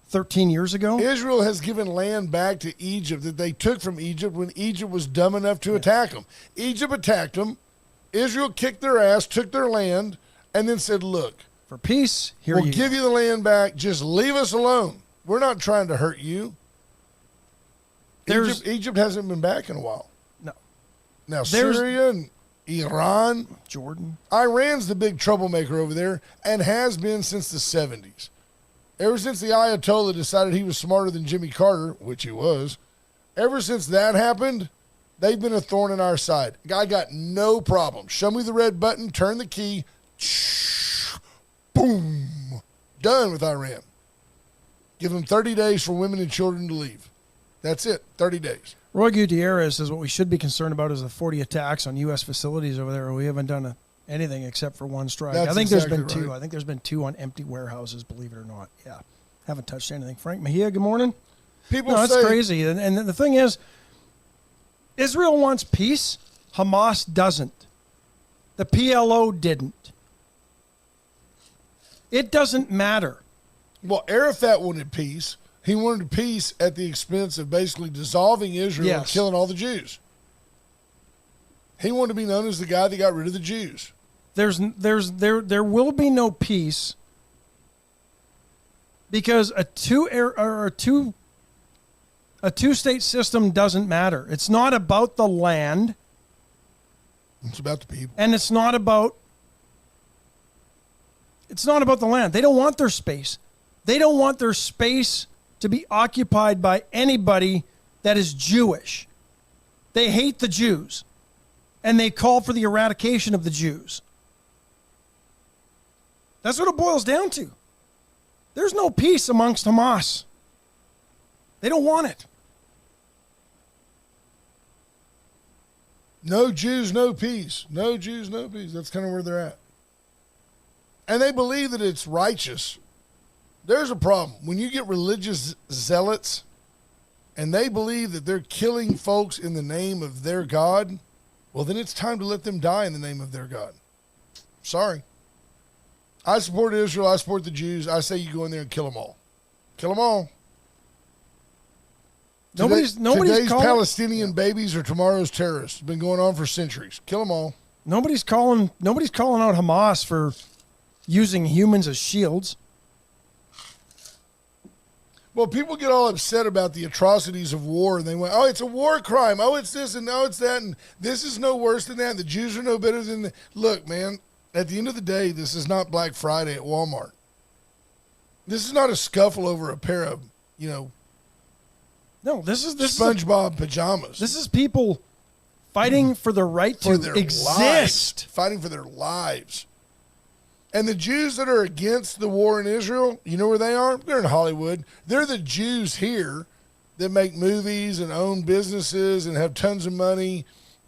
Speaker 2: 13 years ago?
Speaker 3: Israel has given land back to Egypt that they took from Egypt when Egypt was dumb enough to attack them. Egypt attacked them. Israel kicked their ass, took their land, and then said, look,
Speaker 2: for peace,
Speaker 3: we'll give you the land back. Just leave us alone. We're not trying to hurt you. Egypt hasn't been back in a while.
Speaker 2: No.
Speaker 3: Now, Syria and Iran.
Speaker 2: Jordan.
Speaker 3: Iran's the big troublemaker over there and has been since the 70s. Ever since the Ayatollah decided he was smarter than Jimmy Carter, which he was, ever since that happened, they've been a thorn in our side. I got no problem. Show me the red button, turn the key, boom, done with Iran. Give them 30 days for women and children to leave. That's it, 30 days.
Speaker 2: Roy Gutierrez says what we should be concerned about is the 40 attacks on U.S. facilities over there. We haven't done anything except for one strike.
Speaker 3: That's
Speaker 2: I think
Speaker 3: exactly
Speaker 2: there's been two.
Speaker 3: right.
Speaker 2: I think there's been two on empty warehouses, believe it or not. Yeah. Haven't touched anything. Frank Mejia, good morning.
Speaker 3: That's
Speaker 2: that's crazy. And the thing is, Israel wants peace. Hamas doesn't. The PLO didn't. It doesn't matter.
Speaker 3: Well, Arafat wanted peace. He wanted peace at the expense of basically dissolving Israel and killing all the Jews. He wanted to be known as the guy that got rid of the Jews.
Speaker 2: There will be no peace because a two-state system doesn't matter. It's not about the land.
Speaker 3: It's about the people.
Speaker 2: And it's not about the land. They don't want their space. They don't want their space to be occupied by anybody that is Jewish. They hate the Jews. And they call for the eradication of the Jews. That's what it boils down to. There's no peace amongst Hamas. They don't want it.
Speaker 3: No Jews, no peace. No Jews, no peace. That's kind of where they're at. And they believe that it's righteous. There's a problem. When you get religious zealots and they believe that they're killing folks in the name of their God, well, then it's time to let them die in the name of their God. Sorry. I support Israel. I support the Jews. I say you go in there and kill them all. Kill them all. Today's Palestinian babies are tomorrow's terrorists. It's been going on for centuries. Kill them all.
Speaker 2: Nobody's calling out Hamas for using humans as shields.
Speaker 3: Well, people get all upset about the atrocities of war, and they went, oh, it's a war crime. Oh, it's this, and now it's that, and this is no worse than that. The Jews are no better than that. Look, man, at the end of the day, this is not Black Friday at Walmart. This is not a scuffle over a pair of,
Speaker 2: No, this is
Speaker 3: SpongeBob pajamas.
Speaker 2: This is people fighting for the right to exist.
Speaker 3: Fighting for their lives. And the Jews that are against the war in Israel, you know where they are? They're in Hollywood. They're the Jews here that make movies and own businesses and have tons of money,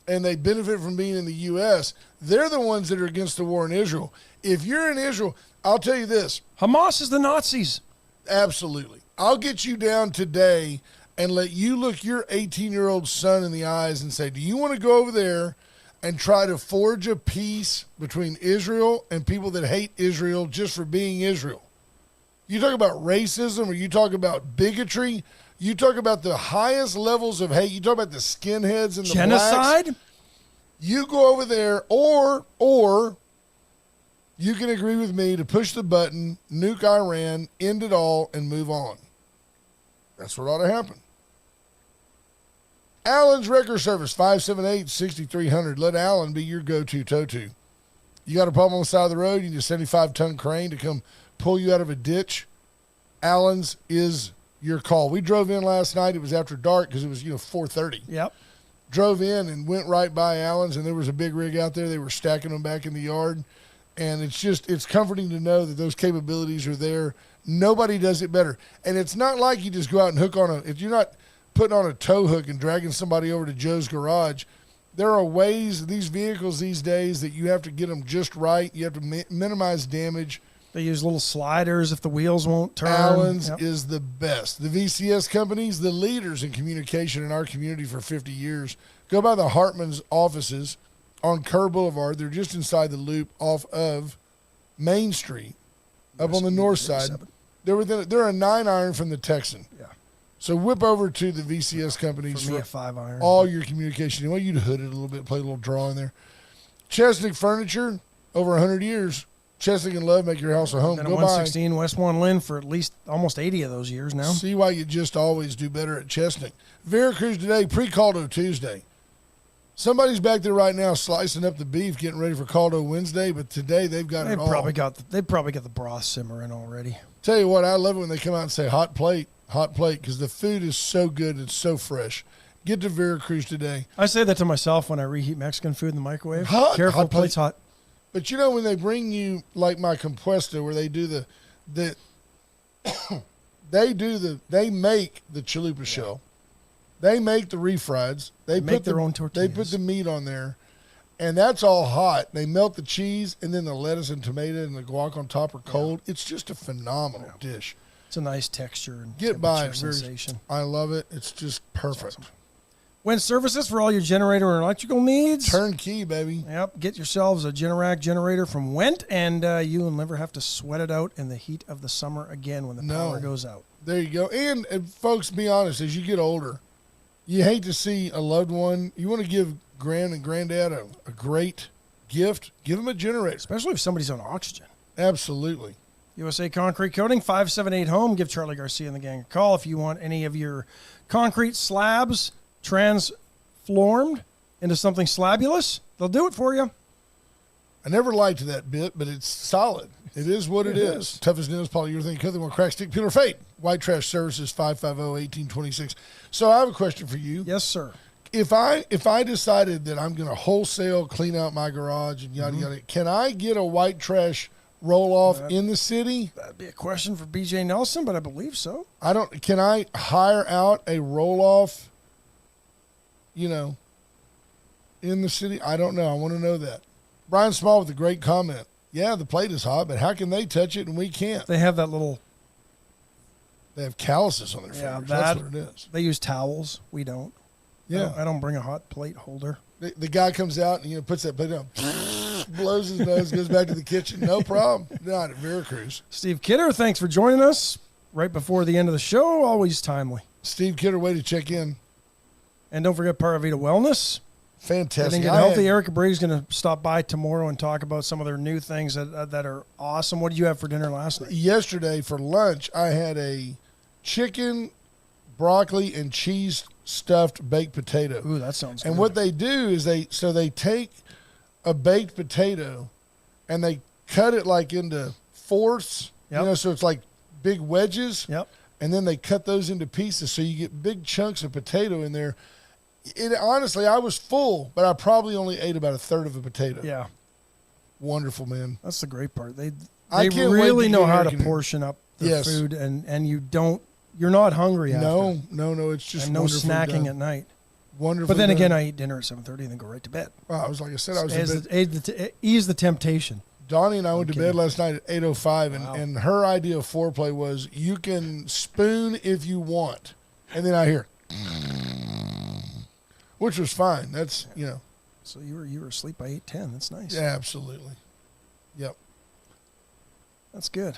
Speaker 3: and they benefit from being in the U.S. They're the ones that are against the war in Israel. If you're in Israel, I'll tell you this.
Speaker 2: Hamas is the Nazis.
Speaker 3: Absolutely. I'll get you down today and let you look your 18-year-old son in the eyes and say, do you want to go over there and try to forge a peace between Israel and people that hate Israel just for being Israel? You talk about racism, or you talk about bigotry, you talk about the highest levels of hate, you talk about the skinheads and the
Speaker 2: genocide.
Speaker 3: blacks. You go over there, or you can agree with me to push the button, nuke Iran, end it all, and move on. That's what ought to happen. Allen's Wrecker Service, 578-6300. Let Allen be your go-to tow-to. You got a problem on the side of the road, you need a 75-ton crane to come pull you out of a ditch, Allen's is your call. We drove in last night. It was after dark because it was 4:30.
Speaker 2: Yep.
Speaker 3: Drove in and went right by Allen's, and there was a big rig out there. They were stacking them back in the yard. And it's comforting to know that those capabilities are there. Nobody does it better. And it's not like you just go out and hook on if you're not putting on a tow hook and dragging somebody over to Joe's garage. There are ways, these vehicles these days, that you have to get them just right. You have to minimize damage.
Speaker 2: They use little sliders if the wheels won't turn.
Speaker 3: Allen's is the best. The VCS companies, the leaders in communication in our community for 50 years. Go by the Hartman's offices on Kerr Boulevard. They're just inside the loop off of Main Street, up on the north side. They're a 9-iron from the Texan.
Speaker 2: Yeah.
Speaker 3: So whip over to the VCS companies
Speaker 2: for me, a 5-iron.
Speaker 3: All your communication. You want you to hood it a little bit, play a little draw in there. Chesnick Furniture, over 100 years. Chesnick and Love make your house a home.
Speaker 2: Been
Speaker 3: Go
Speaker 2: at 116 West One Lynn for at least almost 80 of those years now.
Speaker 3: See why you just always do better at Chesnick. Veracruz today, pre-Caldo Tuesday. Somebody's back there right now slicing up the beef, getting ready for Caldo Wednesday, but today they've got it all.
Speaker 2: They've probably got the broth simmering already.
Speaker 3: Tell you what, I love it when they come out and say hot plate, because the food is so good, it's so fresh. Get to Veracruz today.
Speaker 2: I say that to myself when I reheat Mexican food in the microwave.
Speaker 3: Careful,
Speaker 2: hot plate's hot.
Speaker 3: But when they bring you, like my compuesto, where they do they make the chalupa shell. They make the refrieds. They
Speaker 2: make their own tortillas.
Speaker 3: They put the meat on there, and that's all hot. They melt the cheese, and then the lettuce and tomato and the guac on top are cold. Yeah. It's just a phenomenal dish.
Speaker 2: It's a nice texture and
Speaker 3: get by it.
Speaker 2: Sensation.
Speaker 3: I love it. It's just perfect.
Speaker 2: Awesome. Wind services for all your generator and electrical needs.
Speaker 3: Turnkey, baby.
Speaker 2: Yep. Get yourselves a Generac generator from Wendt, and you will never have to sweat it out in the heat of the summer again when the power goes out.
Speaker 3: There you go. And folks, be honest, as you get older, you hate to see a loved one. You want to give grand and granddad a great gift. Give them a generator.
Speaker 2: Especially if somebody's on oxygen.
Speaker 3: Absolutely.
Speaker 2: USA Concrete Coating, 578-HOME. Give Charlie Garcia and the gang a call if you want any of your concrete slabs transformed into something slabulous. They'll do it for you.
Speaker 3: I never liked that bit, but it's solid. It is what it is. Tough as nails, polyurethane, coating, will crack, stick, peel, or fade. White Trash Services, 550-1826. So I have a question for you.
Speaker 2: Yes, sir.
Speaker 3: If I decided that I'm going to wholesale clean out my garage and yada, yada, can I get a white trash roll-off in the city?
Speaker 2: That'd be a question for BJ Nelson, but I believe so.
Speaker 3: Can I hire out a roll-off, in the city? I don't know. I want to know that. Brian Small with a great comment. Yeah, the plate is hot, but how can they touch it and we can't?
Speaker 2: They have that little...
Speaker 3: They have calluses on their fingers. That's what it is.
Speaker 2: They use towels. We don't.
Speaker 3: Yeah.
Speaker 2: I don't bring a hot plate holder.
Speaker 3: The guy comes out and puts that plate down, blows his nose, goes back to the kitchen. No problem. Not at Veracruz.
Speaker 2: Steve Kidder, thanks for joining us right before the end of the show. Always timely.
Speaker 3: Steve Kidder, way to check in.
Speaker 2: And don't forget Paravita Wellness.
Speaker 3: Fantastic.
Speaker 2: Getting healthy. Erica Brady's going to stop by tomorrow and talk about some of their new things that are awesome. What did you have for dinner last night? Yesterday for lunch, I had a chicken, broccoli, and cheese stuffed baked potato. Ooh, that sounds good. And what they do is they take a baked potato and they cut it like into fourths, so it's like big wedges. Yep. And then they cut those into pieces so you get big chunks of potato in there. Honestly, I was full, but I probably only ate about a third of a potato. Yeah. Wonderful, man. That's the great part. They really know how to portion up the food, and you're not hungry after. No, it's just no snacking at night. Wonderful. But then again, I eat dinner at 7:30 and then go right to bed. Well, I was like I said, ease the temptation. Donnie and I went to bed last night at 8:05, and her idea of foreplay was you can spoon if you want.
Speaker 3: and then I hear, which was fine. That's,
Speaker 2: So you were asleep by 8:10. That's nice.
Speaker 3: Yeah, absolutely. Yep.
Speaker 2: That's good.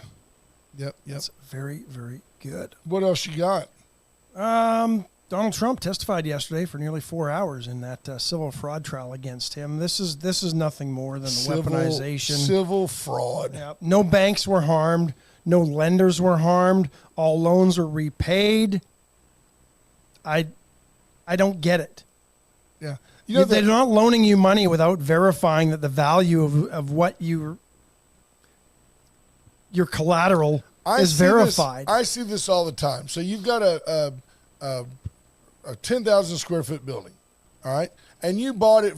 Speaker 3: Yep.
Speaker 2: That's very, very good.
Speaker 3: What else you got?
Speaker 2: Donald Trump testified yesterday for nearly 4 hours in that civil fraud trial against him. This is nothing more than the weaponization.
Speaker 3: Civil fraud.
Speaker 2: Yeah. No banks were harmed. No lenders were harmed. All loans were repaid. I don't get it.
Speaker 3: Yeah.
Speaker 2: They're not loaning you money without verifying that the value of what your collateral is verified.
Speaker 3: I see this all the time. So you've got a 10,000 square foot building, all right? And you bought it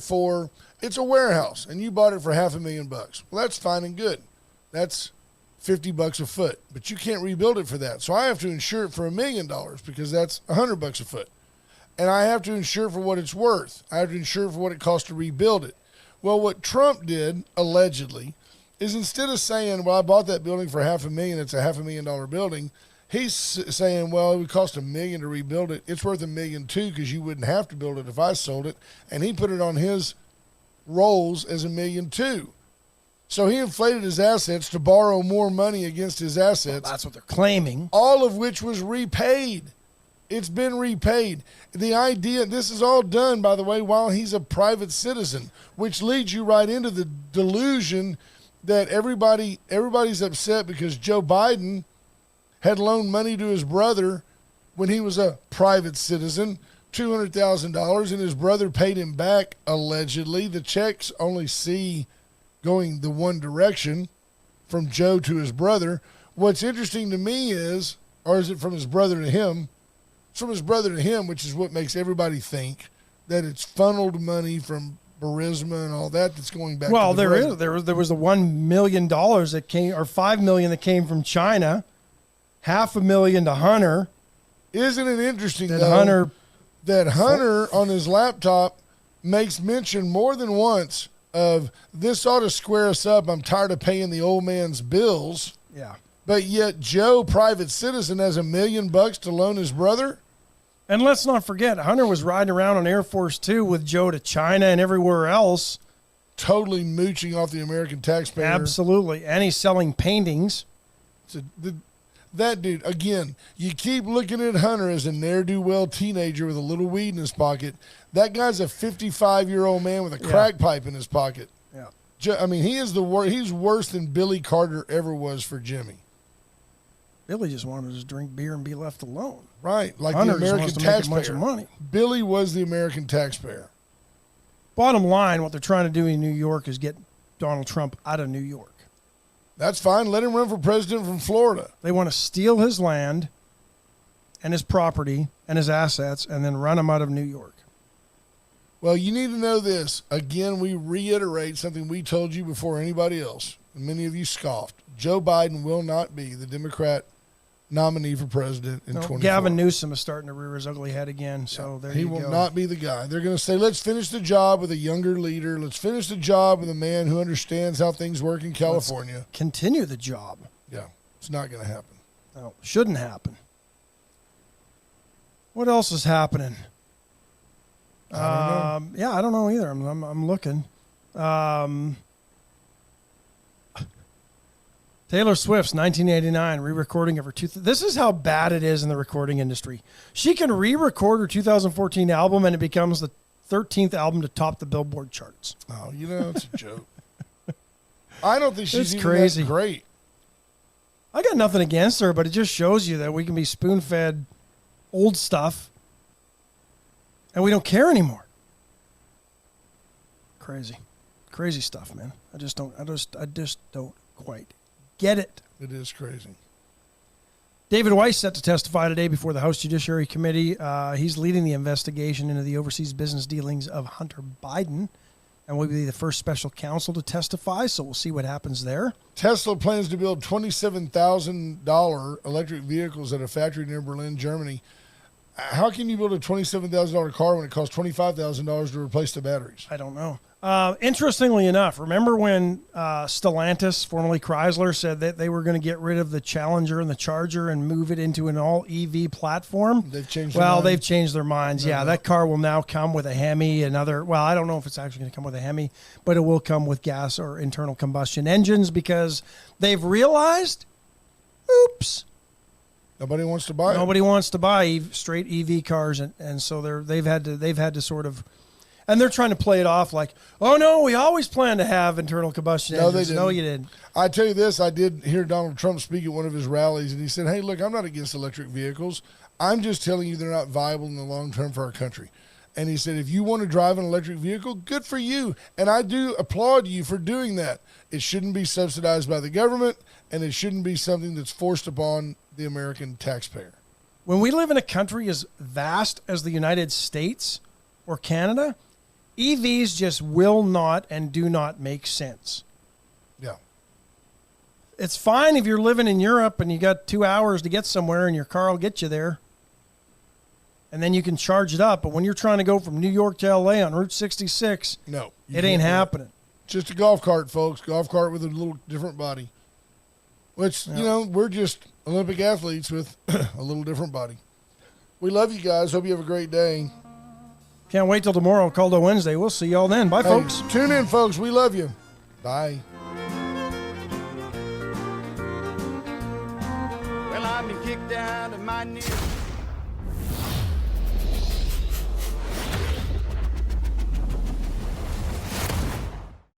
Speaker 3: it's a warehouse, and you bought it for $500,000. Well, that's fine and good. That's $50 a foot, but you can't rebuild it for that. So I have to insure it for $1 million because that's $100 a foot. And I have to insure it for what it's worth. I have to insure it for what it costs to rebuild it. Well, what Trump did, allegedly, is instead of saying, well, I bought that building for $500,000, it's a $500,000 building, he's saying, well, it would cost $1 million to rebuild it. It's worth $1 million too because you wouldn't have to build it if I sold it. And he put it on his rolls as $1 million too. So he inflated his assets to borrow more money against his assets.
Speaker 2: Well, that's what they're claiming.
Speaker 3: All of which was repaid. It's been repaid. The idea, this is all done, by the way, while he's a private citizen, which leads you right into the delusion that everybody's upset because Joe Biden had loaned money to his brother when he was a private citizen, $200,000, and his brother paid him back, allegedly. The checks only see going the one direction from Joe to his brother. What's interesting to me is, or is it from his brother to him? It's from his brother to him, which is what makes everybody think that it's funneled money from Burisma and all that's going back.
Speaker 2: Well,
Speaker 3: to the
Speaker 2: there was the $1 million that came, or $5 million that came from China, $500,000 to Hunter.
Speaker 3: Isn't it interesting
Speaker 2: that
Speaker 3: though, Hunter on his laptop makes mention more than once of this ought to square us up. I'm tired of paying the old man's bills.
Speaker 2: Yeah.
Speaker 3: But yet Joe, private citizen, has $1 million to loan his brother.
Speaker 2: And let's not forget, Hunter was riding around on Air Force Two with Joe to China and everywhere else.
Speaker 3: Totally mooching off the American taxpayer.
Speaker 2: Absolutely. And he's selling paintings.
Speaker 3: So that dude, again, you keep looking at Hunter as a ne'er-do-well teenager with a little weed in his pocket. That guy's a 55-year-old man with a crack pipe in his pocket.
Speaker 2: Yeah.
Speaker 3: I mean, he is he's worse than Billy Carter ever was for Jimmy.
Speaker 2: Billy just wanted to drink beer and be left alone.
Speaker 3: Right, like
Speaker 2: Hunter
Speaker 3: the American
Speaker 2: just wants to make a bunch
Speaker 3: taxpayer.
Speaker 2: of money.
Speaker 3: Billy was the American taxpayer.
Speaker 2: Bottom line, what they're trying to do in New York is get Donald Trump out of New York.
Speaker 3: That's fine. Let him run for president from Florida.
Speaker 2: They want to steal his land and his property and his assets and then run him out of New York.
Speaker 3: Well, you need to know this. Again, we reiterate something we told you before anybody else. And many of you scoffed. Joe Biden will not be the Democrat nominee for president in 2024.
Speaker 2: Gavin Newsom is starting to rear his ugly head again, so there you go.
Speaker 3: He will not be the guy. They're going to say, let's finish the job with a younger leader. Let's finish the job with a man who understands how things work in California.
Speaker 2: Let's continue the job.
Speaker 3: Yeah, it's not going to happen.
Speaker 2: No, shouldn't happen. What else is happening?
Speaker 3: I don't know.
Speaker 2: Yeah, I don't know either. I'm looking. Taylor Swift's 1989 re-recording of her this is how bad it is in the recording industry. She can re-record her 2014 album and it becomes the 13th album to top the Billboard charts.
Speaker 3: Oh, it's a joke. I don't think she's even
Speaker 2: crazy.
Speaker 3: that great.
Speaker 2: I got nothing against her, but it just shows you that we can be spoon-fed old stuff and we don't care anymore. Crazy stuff, man. I just don't quite get it.
Speaker 3: It is crazy.
Speaker 2: David Weiss set to testify today before the House Judiciary Committee. He's leading the investigation into the overseas business dealings of Hunter Biden and will be the first special counsel to testify, so we'll see what happens there.
Speaker 3: Tesla plans to build $27,000 electric vehicles at a factory near Berlin, Germany. How can you build a $27,000 car when it costs $25,000 to replace the batteries?
Speaker 2: I don't know. Interestingly enough, remember when Stellantis, formerly Chrysler, said that they were going to get rid of the Challenger and the Charger and move it into an all EV platform?
Speaker 3: They've changed.
Speaker 2: They've changed their minds. Yeah, that car will now come with a Hemi and other. Well, I don't know if it's actually going to come with a Hemi, but it will come with gas or internal combustion engines because they've realized, oops.
Speaker 3: Nobody wants to buy.
Speaker 2: Nobody wants to buy straight EV cars, and so they've had to sort of, and they're trying to play it off like, oh no, we always planned to have internal combustion engines.
Speaker 3: They didn't.
Speaker 2: No, you didn't.
Speaker 3: I tell you this, I did hear Donald Trump speak at one of his rallies, and he said, "Hey, look, I'm not against electric vehicles. I'm just telling you they're not viable in the long term for our country." And he said, if you want to drive an electric vehicle, good for you. And I do applaud you for doing that. It shouldn't be subsidized by the government, and it shouldn't be something that's forced upon the American taxpayer.
Speaker 2: When we live in a country as vast as the United States or Canada, EVs just will not and do not make sense.
Speaker 3: Yeah.
Speaker 2: It's fine if you're living in Europe and you got 2 hours to get somewhere and your car will get you there. And then you can charge it up. But when you're trying to go from New York to LA on Route 66,
Speaker 3: no,
Speaker 2: it ain't happening.
Speaker 3: Just a golf cart, folks. Golf cart with a little different body. Which, we're just Olympic athletes with a little different body. We love you guys. Hope you have a great day.
Speaker 2: Can't wait till tomorrow, Caldo Wednesday. We'll see y'all then. Bye, folks.
Speaker 3: Tune in, folks. We love you. Bye.
Speaker 1: Well, I've been kicked out of my knees.